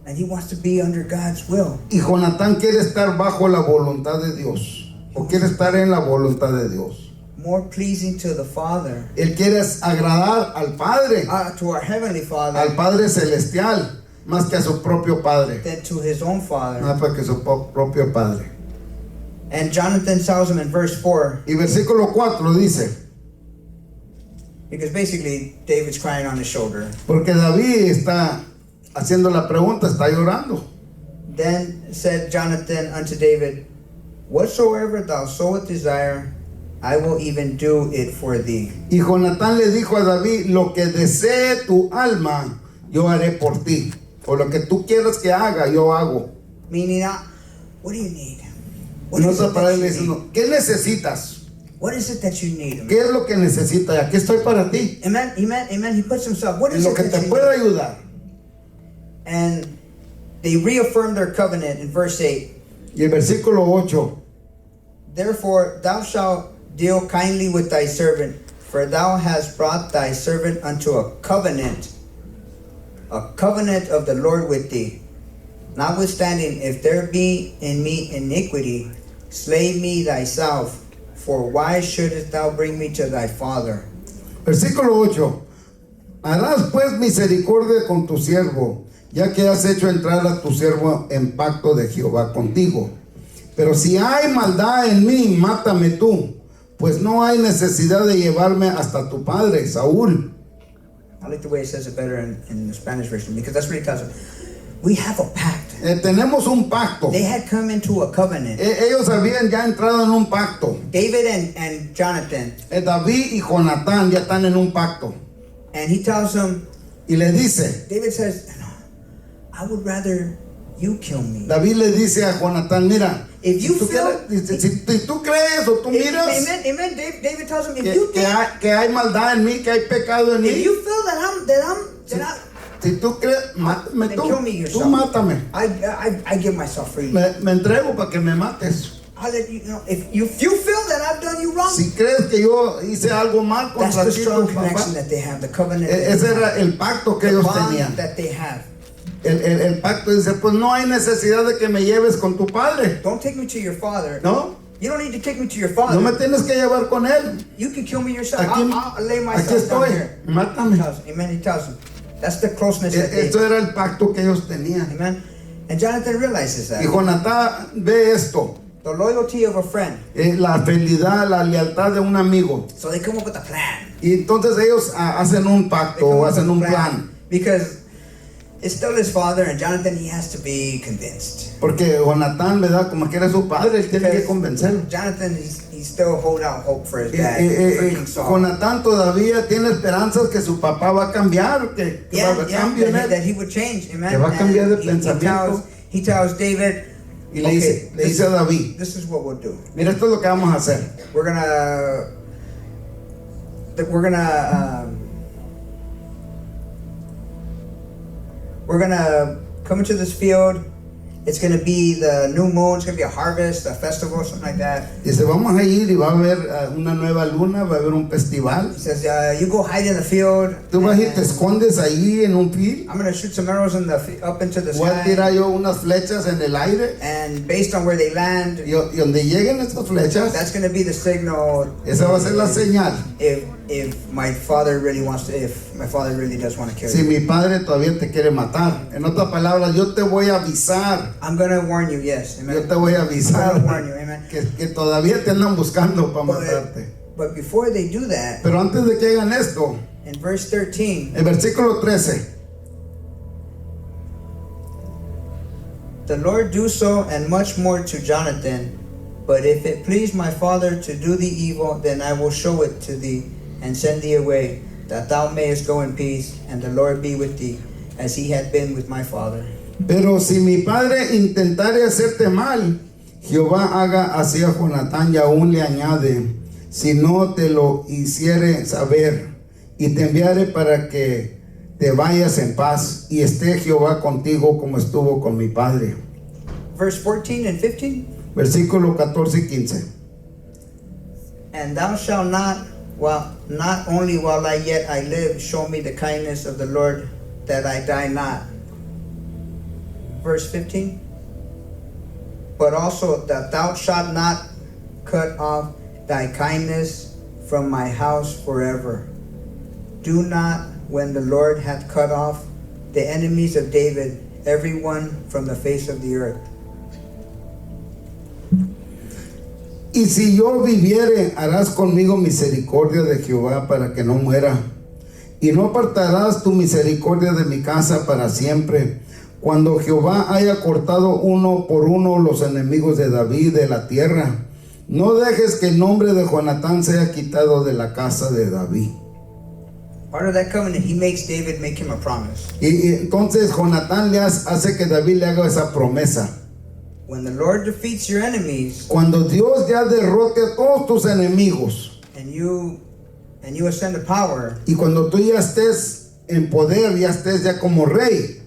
and he wants to be under God's will. Y Jonatán quiere estar bajo la voluntad de Dios, o quiere estar en la voluntad de Dios. More pleasing to the Father, Él quiere agradar al Padre, to our heavenly Father, al Padre celestial, más que a su propio Padre, than to his own father. más que a su propio Padre. And Jonathan tells him in verse 4, Y versículo 4 dice, because basically David's crying on his shoulder. porque David está haciendo la pregunta, está llorando. Then said Jonathan unto David, whatsoever thou sowest desire, I will even do it for thee. Y Jonatán le dijo a David, lo que desee tu alma, yo haré por ti. O lo que tú quieras que haga, yo hago. Meaning, what do you need? What En is otra it palabra that le you dice, need? no, ¿qué necesitas? What is it that you need? ¿Qué es lo que necesitas? Aquí estoy para ti. Amen, amen, amen. He puts himself, what En is lo it que that te you pueda need? ayudar. And they reaffirm their covenant in verse 8. Y el versículo 8. Therefore thou shalt deal kindly with thy servant, for thou hast brought thy servant unto a covenant of the Lord with thee. Notwithstanding, if there be in me iniquity, slay me thyself, for why shouldest thou bring me to thy father? Versículo 8. Harás pues misericordia con tu siervo, ya que has hecho entrar a tu siervo en pacto de Jehová contigo. Pero si hay maldad en mí, mátame tú, pues no hay necesidad de llevarme hasta tu padre, Saúl. I like the way it says it better in the Spanish version, because that's what he tells him. We have a pact. Tenemos un pacto. They had come into a covenant. Ellos habían ya entrado en un pacto. David and Jonathan. David y Jonatán ya están en un pacto. And he tells them, Y le dice, David says, no, I would rather you kill me. David le dice a Jonatán, mira, If you si tú, feel- quieres- si tú crees o tú miras Amen, amen. David tells him, if you que think, que hay maldad en mí, que hay pecado en if mí, you feel that si tú crees, mátame then tú, kill me tú yourself. mátame. I give myself freely. Me entrego para que me mates. I'll let you know. If you feel that I've done you wrong, Si crees que yo hice algo mal that's contra the ti, strong tu connection papá, that they have, the covenant, that ese they have, era el pacto que the ellos bond tenían. that they have. El pacto dice, pues no hay necesidad de que me lleves con tu padre, Don't take me to your father. ¿no? You don't need to take me to your No me father. tienes que llevar con él. You can kill me yourself. Aquí, I'll lay aquí myself down estoy, here. mátame. Amen. He tells him. That's the closeness that they. Esto era el pacto que ellos tenían. Amen. And Jonathan realizes that. Y Jonatán ve esto, The loyalty of a friend. la fidelidad, la lealtad de un amigo. So they come up with a plan. Y entonces ellos hacen un They pacto come o up with hacen a un plan. Because it's still his father, and Jonathan, he has to be convinced. Porque Jonatán, ¿verdad? Como que era su padre, él tiene que Because convencerlo. Jonathan, he's still hold out hope for his Y, dad. Freaking Saul. Jonatán todavía tiene esperanzas que su papá va a cambiar, que va a haber cambio en él. that he would change. Amen. Que va a cambiar de And pensamiento. he tells David, Y le dice a David, this is what we'll do. mira, esto es lo que vamos a hacer. We're gonna come into this field. It's gonna be the new moon. It's gonna be a harvest, a festival, something like that. Dice, vamos a ir y va a haber una nueva luna, va a haber un festival. He says, you go hide in the field. Tú vas y and te escondes ahí en un field. I'm gonna shoot some arrows in up into the Voy a sky. tirar yo unas flechas en el aire. And based on where they land, Y donde lleguen estas flechas, that's gonna be the signal. esa va a ser la señal. If my father really if my father really does want to kill Si you. mi padre todavía te quiere matar. En otras palabras, yo te voy a avisar. I'm gonna warn you, yes, amen. Yo te voy a I'm avisar gonna warn you, amen. que todavía te andan buscando para matarte. But before they do that, Pero antes de que hagan esto, in verse 13, el versículo 13. the Lord do so and much more to Jonathan. But if it please my father to do thee evil, then I will show it to thee and send thee away, that thou mayest go in peace, and the Lord be with thee, as he had been with my father. Pero si mi padre intentare hacerte mal, Jehová haga así a Jonatán y aún le añade, si no te lo hiciere saber y te enviare para que te vayas en paz y esté Jehová contigo como estuvo con mi padre. Verse 14 and 15. Versículo 14 y 15. And thou shalt not only while I yet I live, show me the kindness of the Lord, that I die not. Verse 15. But also that thou shalt not cut off thy kindness from my house forever. Do not, when the Lord hath cut off the enemies of David, every one from the face of the earth. Y si yo viviere, harás conmigo misericordia de Jehová para que no muera. Y no apartarás tu misericordia de mi casa para siempre. Cuando Jehová haya cortado uno por uno los enemigos de David de la tierra, No dejes que el nombre de Jonatán sea quitado de la casa de David. Part of that covenant, he makes David make him a promise. Y entonces Jonatán le hace que David le haga esa promesa. When the Lord defeats your enemies Cuando Dios ya derrote a todos tus enemigos and you ascend to power, y cuando tú ya estés en poder, ya estés ya como rey,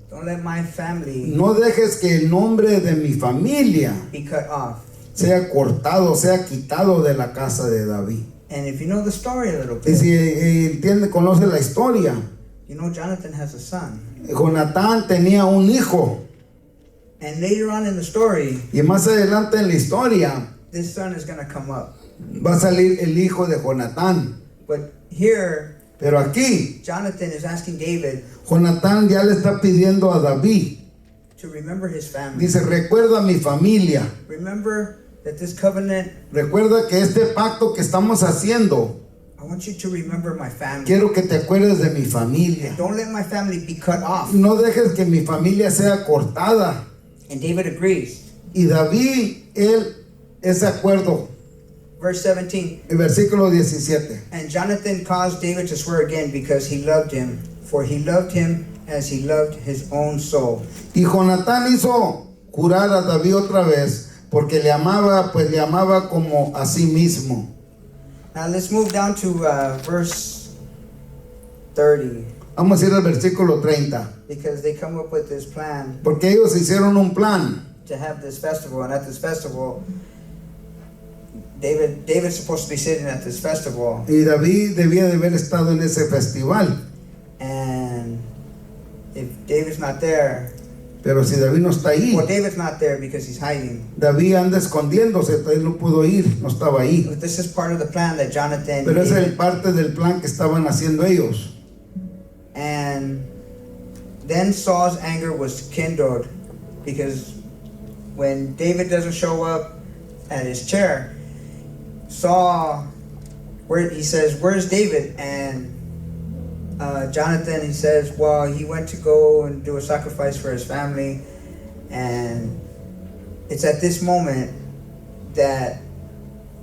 don't let my family no dejes que el nombre de mi familia be cut off. sea cortado, sea quitado de la casa de David. And if you know the story a little Y bit, si conoce la historia, you know Jonathan has a son. Jonatán tenía un hijo. And later on in the story, Y más adelante en la historia this son is going to come up. va a salir el hijo de Jonatán. But here, Pero aquí, Jonathan is asking David Jonatán ya le está pidiendo a David. to remember his family. Dice, recuerda mi familia. Remember that this covenant, Recuerda que este pacto que estamos haciendo, I want you to remember my family. quiero que te acuerdes de mi familia. Don't let my family be cut off. No dejes que mi familia sea cortada. And David agrees. Y David, él es de acuerdo. Verse 17. El versículo 17. And Jonathan caused David to swear again because he loved him, for he loved him as he loved his own soul. Y Jonatán hizo jurar a David otra vez, porque le amaba, pues le amaba como a sí mismo. Now let's move down to verse 30, Vamos a ir al versículo 30. because they come up with this plan Porque ellos hicieron un plan. to have this festival, and at this festival, David's supposed to be sitting at this festival, Y David debía de haber estado en ese festival. and if David's not there, Pero si David no está ahí, well, David's not there because he's hiding. David anda escondiéndose, él no pudo ir, no estaba ahí. But this is part of the plan that Jonathan Pero esa es did. parte del plan que estaban haciendo ellos. And then Saul's anger was kindled because when David doesn't show up at his chair, Saul, he says, "Where's David?" And Jonathan, he says, "Well, he went to go and do a sacrifice for his family." And it's at this moment that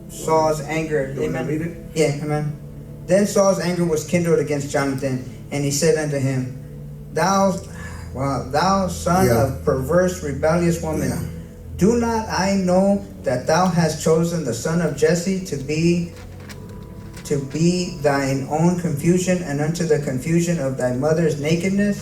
Saul's anger, You wanna read amen? it? Yeah, amen. Then Saul's anger was kindled against Jonathan, and he said unto him, Thou son Yeah. of perverse, rebellious woman, Yeah. do not I know that thou hast chosen the son of Jesse to be thine own confusion, and unto the confusion of thy mother's nakedness?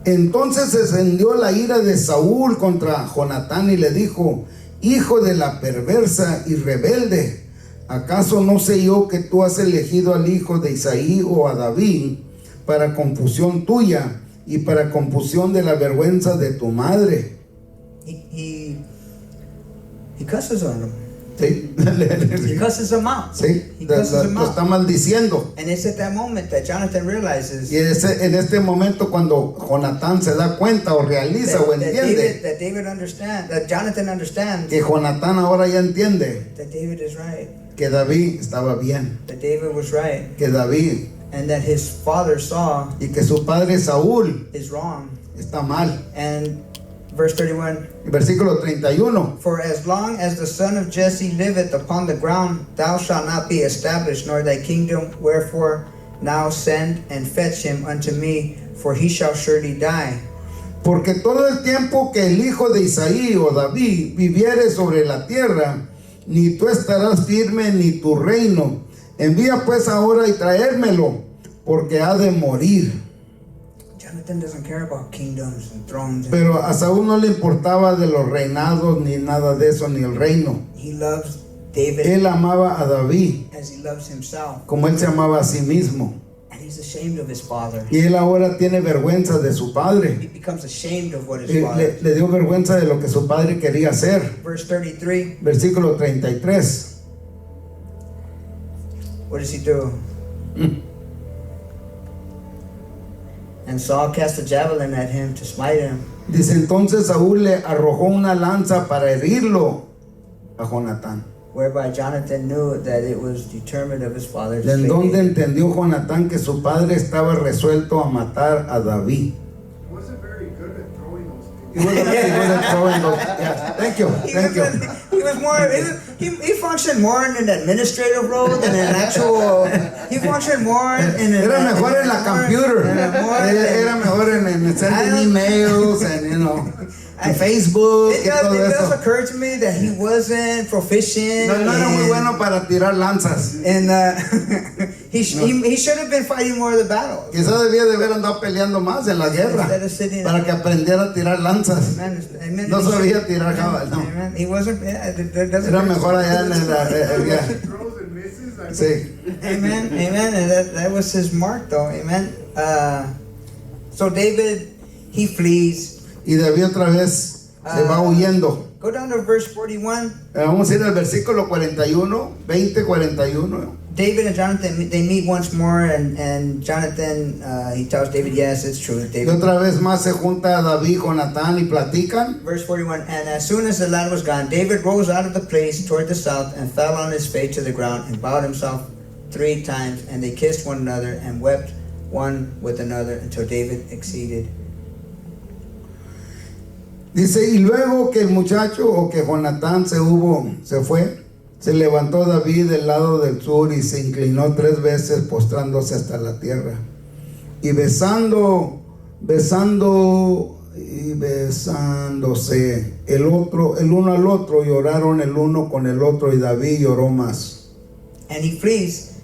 Entonces se encendió la ira de Saúl contra Jonatán y le dijo, hijo de la perversa y rebelde, ¿acaso no sé yo que tú has elegido al hijo de Isaí o a David para confusión tuya y para confusión de la vergüenza de tu madre? He cusses on him. Sí, He cusses him out. sí, He cusses him lo está out. maldiciendo. And it's at that moment that Jonathan realizes Y en este momento cuando Jonatán se da cuenta o realiza o entiende that Jonathan understands que Jonatán ahora ya entiende that David is right, que David estaba bien, that David was right, que David and that his father Saul y que su padre Saúl is wrong. está mal. And verse 31, Versículo 31. for as long as the son of Jesse liveth upon the ground, thou shalt not be established, nor thy kingdom. Wherefore now send and fetch him unto me, for he shall surely die. Porque todo el tiempo que el hijo de Isaí o David viviere sobre la tierra, ni tú estarás firme ni tu reino. Envía pues ahora y traérmelo, porque ha de morir. Jonathan doesn't care about kingdoms and thrones. Pero a Saúl no le importaba de los reinados ni nada de eso, ni el reino. He loves David Él amaba a David as he loves himself, como él se amaba a sí mismo. and he's ashamed of his father. Y él ahora tiene vergüenza de su He padre. becomes ashamed of what his Le, father. le dio vergüenza de lo que su padre quería hacer. Verse 33, Versículo 33. what does he do? And Saul cast a javelin at him to smite him. Dice, entonces Saúl le arrojó una lanza para herirlo a Jonatán. Whereby Jonathan knew that it was determined of his father to De slay donde David. entendió Jonatán que su padre estaba resuelto a matar a David. He wasn't very good at throwing those things. He wasn't very good at throwing those- yeah, thank you, thank you. He He was more. He functioned more in an administrative role than an actual. He functioned more in. Era mejor en la computer. Era mejor en sending emails and en Facebook y todo It does eso. occur to me that he wasn't proficient. No era muy bueno para tirar lanzas. And he should have been fighting more of the battles. Quizás debía de haber andado peleando más en la guerra Instead of sitting para que aprendiera a tirar lanzas. Amen. No sabía tirar jabal, no. Amen. He wasn't. That doesn't. Era mejor allá en el Throws and misses. I mean, sí. Amen. And that was his mark, though. Amen. So David, he flees. Y David otra vez se va huyendo. Go down to verse 41. Vamos a ir al versículo 41, 20, 41. David and Jonathan, they meet once more, and Jonathan, he tells David, yes, it's true. Y David. otra vez más se junta David con Natán y platican. Verse 41, and as soon as the lad was gone, David rose out of the place toward the south and fell on his face to the ground and bowed himself 3 times, and they kissed one another and wept one with another until David exceeded. Dice, y luego que el muchacho o que Jonatán se fue, se levantó David del lado del sur y se inclinó 3 veces postrándose hasta la tierra. Y besándose el uno al otro, lloraron el uno con el otro y David lloró más. And he flees,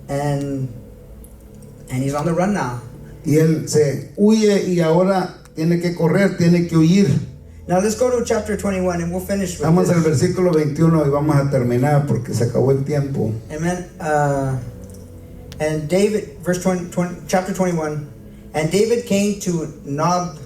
and he's on the run now. Y él se huye y ahora tiene que correr, tiene que huir. Now let's go to chapter 21 and we'll finish with Vamos al this. versículo 21 y vamos a terminar porque se acabó el tiempo. Amen. And David, chapter 21, and David came to Nob,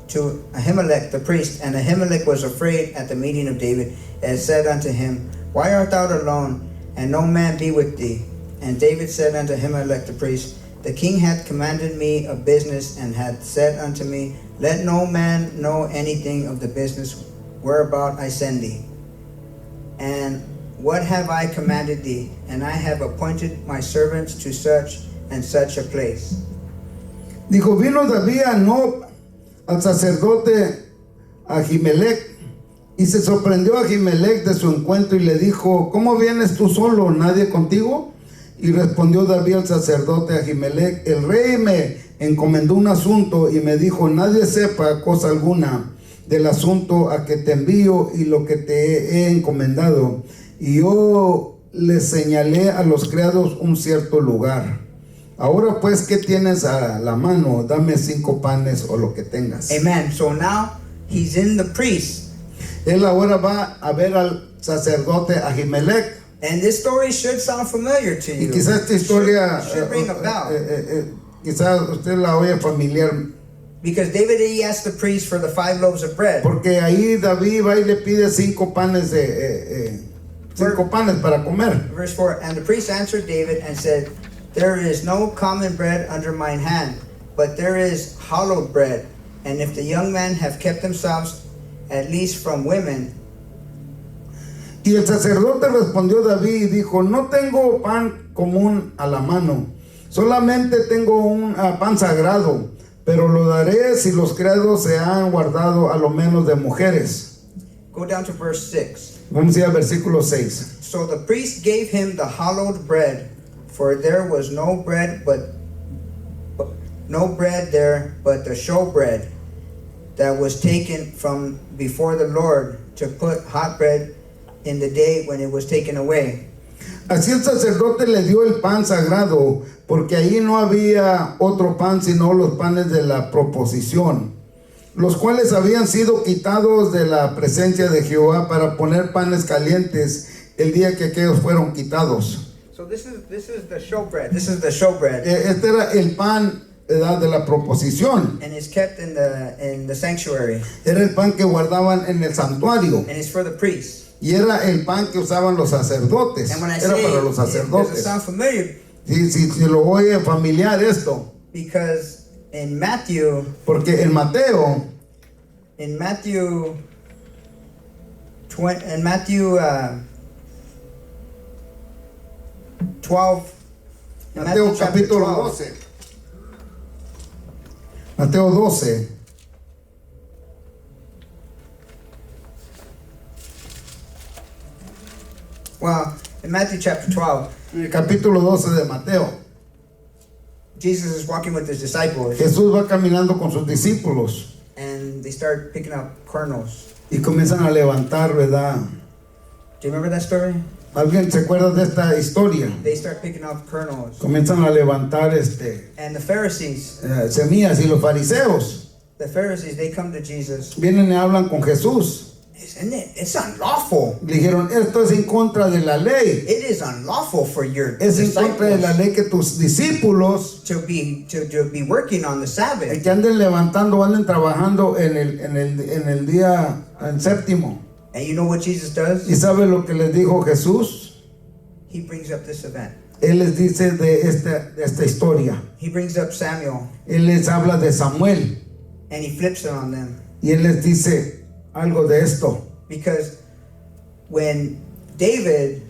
to Ahimelech the priest, and Ahimelech was afraid at the meeting of David, and said unto him, Why art thou alone, and no man be with thee? And David said unto Ahimelech the priest, The king hath commanded me a business, and hath said unto me, Let no man know anything of the business whereabout I send thee. And what have I commanded thee? And I have appointed my servants to such and such a place. Dijo, vino David a Nob, al sacerdote Ahimelech, y se sorprendió a Ahimelech de su encuentro y le dijo, ¿cómo vienes tú solo, nadie contigo? Y respondió David al sacerdote Ahimelech, el rey me encomendó un asunto y me dijo, nadie sepa cosa alguna del asunto a que te envío y lo que te he encomendado. Y yo le señalé a los criados un cierto lugar. Ahora pues, ¿qué tienes a la mano? Dame 5 panes o lo que tengas. Amen. So now he's in the priest. Él ahora va a ver al sacerdote Ahimelech. And this story should sound familiar to Y you. quizás esta historia, Should ring a bell. quizás usted la oye familiar. Because David, he asked the priest for the 5 loaves of bread. Porque ahí David va y le pide 5 panes para comer. Verse 4, and the priest answered David and said, There is no common bread under mine hand, but there is hallowed bread. And if the young men have kept themselves at least from women. Y el sacerdote respondió David y dijo, no tengo pan común a la mano, solamente tengo un pan sagrado, pero lo daré si los criados se han guardado a lo menos de mujeres. Go down to verse 6. Vamos a ir al versículo 6. So the priest gave him the hallowed bread, for there was no bread there, but the showbread that was taken from before the Lord to put hot bread in the day when it was taken away. Así el sacerdote le dio el pan sagrado, porque ahí no había otro pan sino los panes de la proposición, los cuales habían sido quitados de la presencia de Jehová para poner panes calientes el día que aquellos fueron quitados. So this is the showbread. This is the showbread, Este era el pan de la proposición. and it's kept in the sanctuary, Era el pan que guardaban en el santuario. and it's for the priests. Y era el pan que usaban los sacerdotes. And when I Era say, para los does it sacerdotes. sound familiar? Si lo oye familiar esto. Because in Matthew Porque en Mateo 12. Mateo chapter capítulo 12. 12. Mateo 12. Well, in Matthew chapter 12, En el capítulo 12 de Mateo, Jesus is walking with his disciples, Jesús va caminando con sus discípulos and they start picking up kernels. y comienzan a levantar, ¿verdad? Do you remember that story? ¿Alguien se acuerda de esta historia? They start picking up kernels. Comienzan a levantar And the Pharisees, semillas, y los fariseos they come to Jesus. vienen y hablan con Jesús. Isn't it? It's unlawful. Le dijeron, esto es en contra de la ley. It is unlawful for your Es en contra de la disciples ley que tus discípulos to be working on the Sabbath. que anden levantando, anden trabajando en el día en séptimo. And you know what Jesus ¿Y does? sabe lo que les dijo Jesús? He brings up this event. Él les dice de esta historia. He brings up Samuel, Él les habla de Samuel and he flips it on them. y él les dice algo de esto. Because when David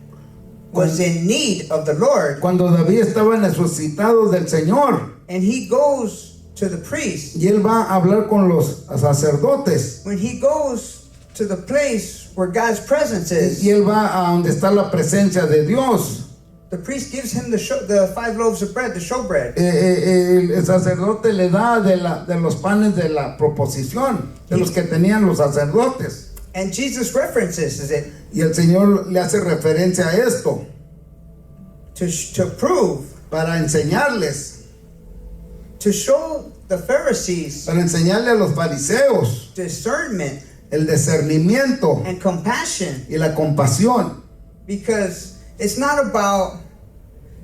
was in need of the Lord, Cuando David estaba necesitado del Señor and he goes to the priest, y él va a hablar con los sacerdotes when he goes to the place where God's presence is, y él va a donde está la presencia de Dios, the priest gives him the 5 loaves of bread, the showbread. el sacerdote le da de los panes de la proposición, de los que tenían los sacerdotes. And Jesus references it Y el Señor le hace referencia a esto to prove, para enseñarles, to show the Pharisees para enseñarle a los fariseos discernment el discernimiento and compassion, y la compasión. because it's not about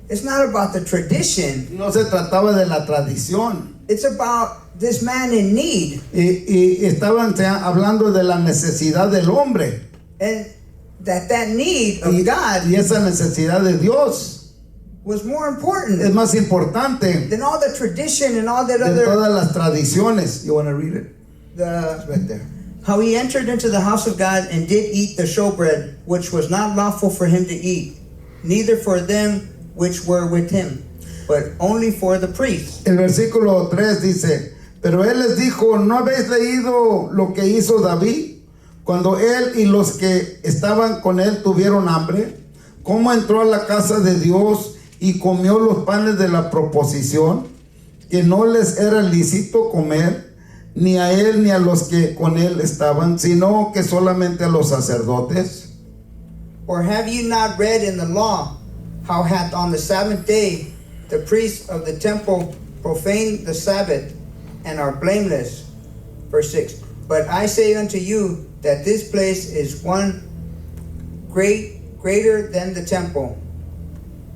the tradition. No se trataba de la tradición. It's about this man in need, Y estaban hablando de la necesidad del hombre and that need of y God esa necesidad de Dios was more es important más importante than all the tradition and all that de other todas las tradiciones. You want to read it? the Right there. how he entered into the house of God and did eat the showbread, which was not lawful for him to eat, neither for them which were with him, but only for the priests. El versículo 3 dice, pero él les dijo, ¿no habéis leído lo que hizo David cuando él y los que estaban con él tuvieron hambre? ¿Cómo entró a la casa de Dios y comió los panes de la proposición, que no les era lícito comer, ni a él ni a los que con él estaban, sino que solamente a los sacerdotes? Or have you not read in the law how hath on the Sabbath day the priests of the temple profaned the Sabbath and are blameless? Verse 6. But I say unto you that this place is one greater than the temple.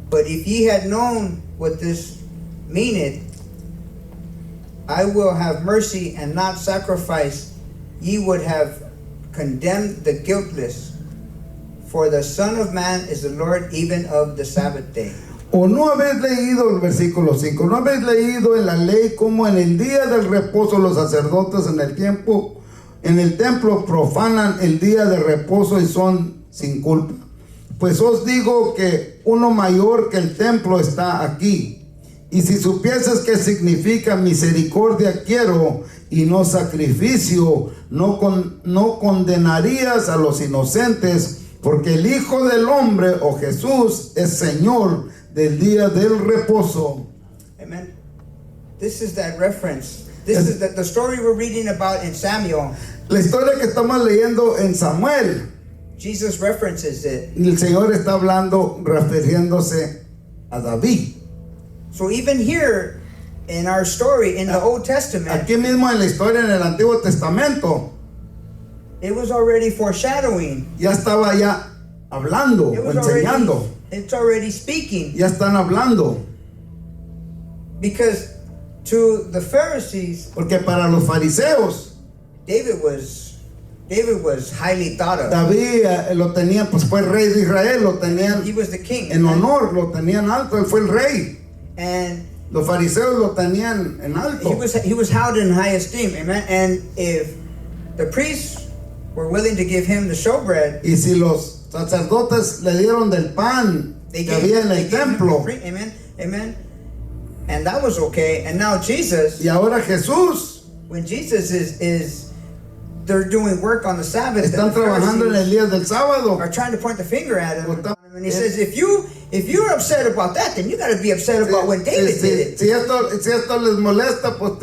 But if ye had known what this meaneth, I will have mercy and not sacrifice, ye would have condemned the guiltless. For the Son of Man is the Lord even of the Sabbath day. ¿O no habéis leído el versículo 5? ¿No habéis leído en la ley como en el día del reposo los sacerdotes en el templo profanan el día de reposo y son sin culpa? Pues os digo que uno mayor que el templo está aquí. Y si supieses qué significa misericordia quiero y no sacrificio, no condenarías a los inocentes, porque el Hijo del Hombre, o Jesús, es Señor del día del reposo. Amen. This is that reference. This is the story we're reading about in Samuel. La historia que estamos leyendo en Samuel, Jesus references it. el Señor está hablando, refiriéndose a David. So even here in our story in the Old Testament, Aquí mismo en la historia en el Antiguo Testamento, it was already foreshadowing. ya estaba ya hablando, It o was enseñando, it's already speaking. ya están hablando. Because to the Pharisees, Porque para los fariseos, David was highly thought of. David lo tenían, pues fue el rey de Israel, lo tenían He was the king. en honor, lo tenían alto, él fue el rey. And Los fariseos lo tenían en alto. he was held in high esteem. Amen. And if the priests were willing to give him the showbread, Y si los sacerdotes le dieron del pan they que había en they el gave him templo, free. Amen. Amen. And that was okay. And now Jesus, y ahora Jesús, when Jesus is they're doing work on the Sabbath, están and the trabajando en el Pharisees día del sábado, are trying to point the finger at him. And he says, if you're upset about that, then you got to be upset about when David did it. Si esto les molesta, pues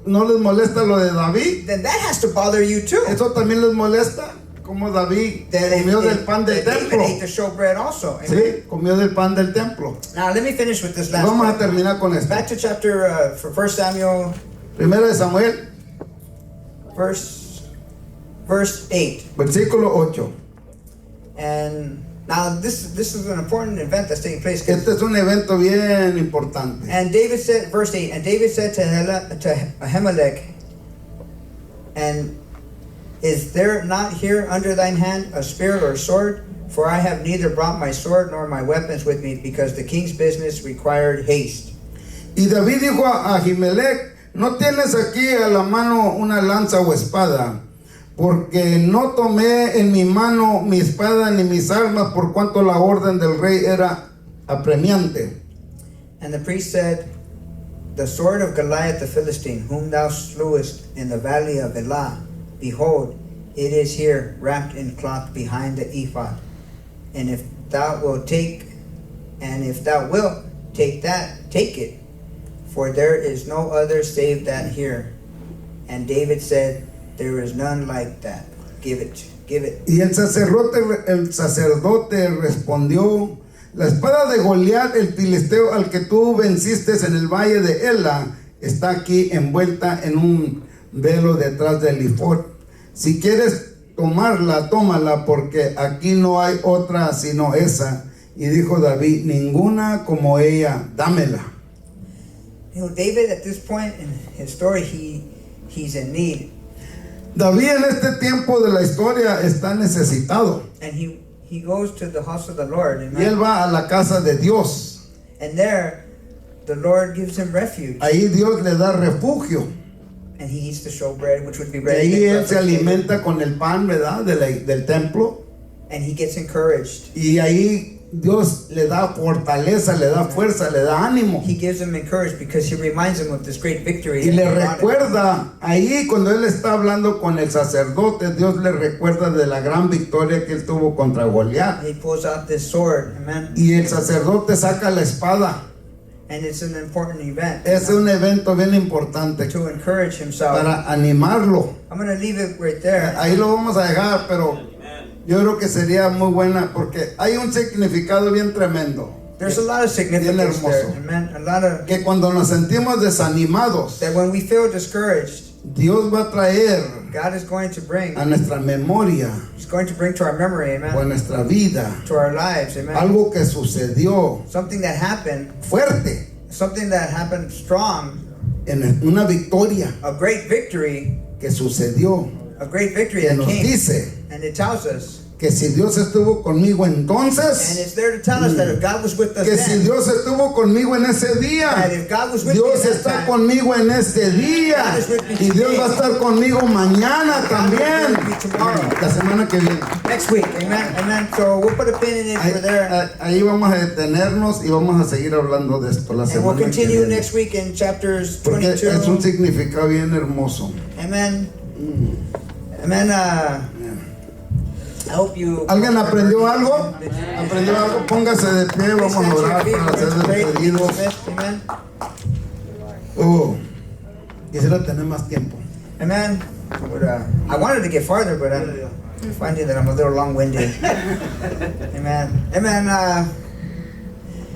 no les molesta lo de David. Then that has to bother you too. Eso también les molesta, como David comió del pan del David templo. ate the showbread also. Sí, comió del pan del templo. Now let me finish with this last Vamos a part. terminar con esto. Back to chapter for 1 Samuel, Primera de Samuel, verse 8. versículo 8. And now this is an important event that's taking place. Este es un evento bien importante. And David said, verse 8, and David said to Ahimelech, and is there not here under thine hand a spear or sword? For I have neither brought my sword nor my weapons with me, because the king's business required haste. Y David dijo a Ahimelech, no tienes aquí a la mano una lanza o espada, porque no tomé en mi mano mi espada ni mis armas, por cuanto la orden del rey era apremiante. And the priest said, the sword of Goliath the Philistine, whom thou slewest in the valley of Elah, behold, it is here, wrapped in cloth behind the ephod. And if thou wilt take that, take it, for there is no other save that here. And David said, there is none like that. Give it. Y el sacerdote respondió, la espada de Goliat, el filisteo al que tú venciste en el valle de Ela, está aquí envuelta en un velo detrás del ephod. Si quieres tomarla, tómala, porque aquí no hay otra sino esa. Y dijo David, ninguna como ella, dámela. You know, David at this point in his story, he's in need. David en este tiempo de la historia está necesitado. And he goes to the house of the Lord. Y él va a la casa de Dios. And there, the Lord gives him refuge. Ahí Dios le da refugio. And he eats the showbread, which would be Y bread. ahí él se alimenta con el pan, ¿verdad? Del templo. And he gets encouraged. Y ahí Dios le da fortaleza, le da fuerza, le da ánimo. He gives him encouragement because he reminds him of this great victory. Y that le he won. recuerda, ahí cuando él está hablando con el sacerdote, Dios le recuerda de la gran victoria que él tuvo contra Goliat. He pulls out this sword, amen. Y el sacerdote saca la espada. And it's an important event. Es un evento bien importante To encourage himself. para animarlo. I'm going to leave it right there. Ahí lo vamos a dejar, pero yo creo que sería muy buena porque hay un significado bien tremendo. There's a lot of significance there, hermoso. amen. A lot of Que cuando nos sentimos desanimados, that when we feel discouraged, Dios va a traer God is going to bring. a nuestra memoria He's going to bring to our memory, o a amen. nuestra vida To our lives, amen. algo que sucedió Something that happened, fuerte, strong, en una victoria a great victory que sucedió, that que nos came. dice And it tells us, que si Dios estuvo conmigo and entonces, it's there to tell us that if God was with us que si then, Dios estuvo conmigo en ese that día, if God was with me Dios at that está time, conmigo en este día y Dios va a estar conmigo mañana también, la semana que viene. next week, amen. So we'll put a pin in it for there, Ahí vamos a detenernos y vamos a seguir hablando de esto la and we'll semana que continue viene. next week in chapters Porque es un 22. significado bien hermoso. Amen. Amen. I hope you. ¿Alguien aprendió algo? ¿Aprendió algo? Póngase de pie, vamos a orar para ser despedidos. Amen. Quisiera tener más tiempo. Amen. But, I wanted to get farther, but I'm finding that I'm a little long-winded. Amen. Amen.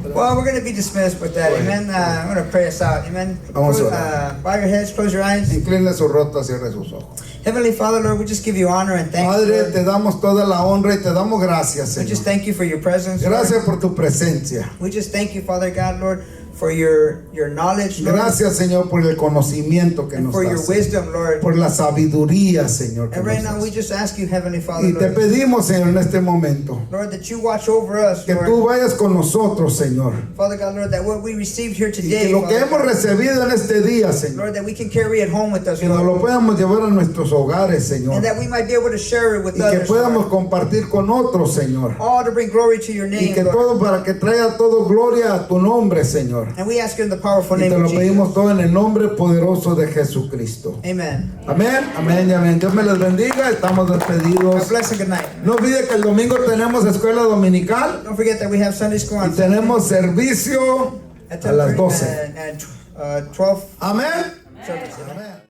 Well, we're going to be dismissed with that. Amen. I'm going to pray us out. Amen. Vamos a Bow your heads, close your eyes. Incline su rostro, cierre sus ojos. Heavenly Father, Lord, we just give you honor and thanks. Padre, Lord. te damos toda la honra y te damos gracias, We just Señor. thank you for your presence. Lord. Gracias por tu presencia. We just thank you, Father God, Lord, for your knowledge, Lord, Gracias, Señor, por el conocimiento que and nos for your das. wisdom, Lord. Por la sabiduría, Señor, que And right nos now, we das. just ask you, Heavenly Father, Y te Lord, pedimos, Señor, en este momento, Lord, that you watch over us, que Lord. tú vayas con nosotros, Señor. Father God, Lord, that what we received here Y que today, lo que Father hemos God, recibido en este día, Señor, Lord, that we can carry it home with us, que nos lo Lord, podamos llevar a nuestros hogares, Señor. and that we might be able to share it with Y que others, podamos Lord. compartir con otros, Señor. All to bring glory to your Y name, que Lord. todo para que traiga todo gloria a tu nombre, Señor. Señor. And we ask in the powerful Y name te lo of pedimos Jesus. todo en el nombre poderoso de Jesucristo. Amen. Amén, amén y amén. Dios me les bendiga. Estamos God despedidos. bless and good night. No olvide que el domingo tenemos escuela dominical Don't forget that we have Sunday school y on tenemos servicio at a las 10:30 12. and 12 Amén. services. Amén.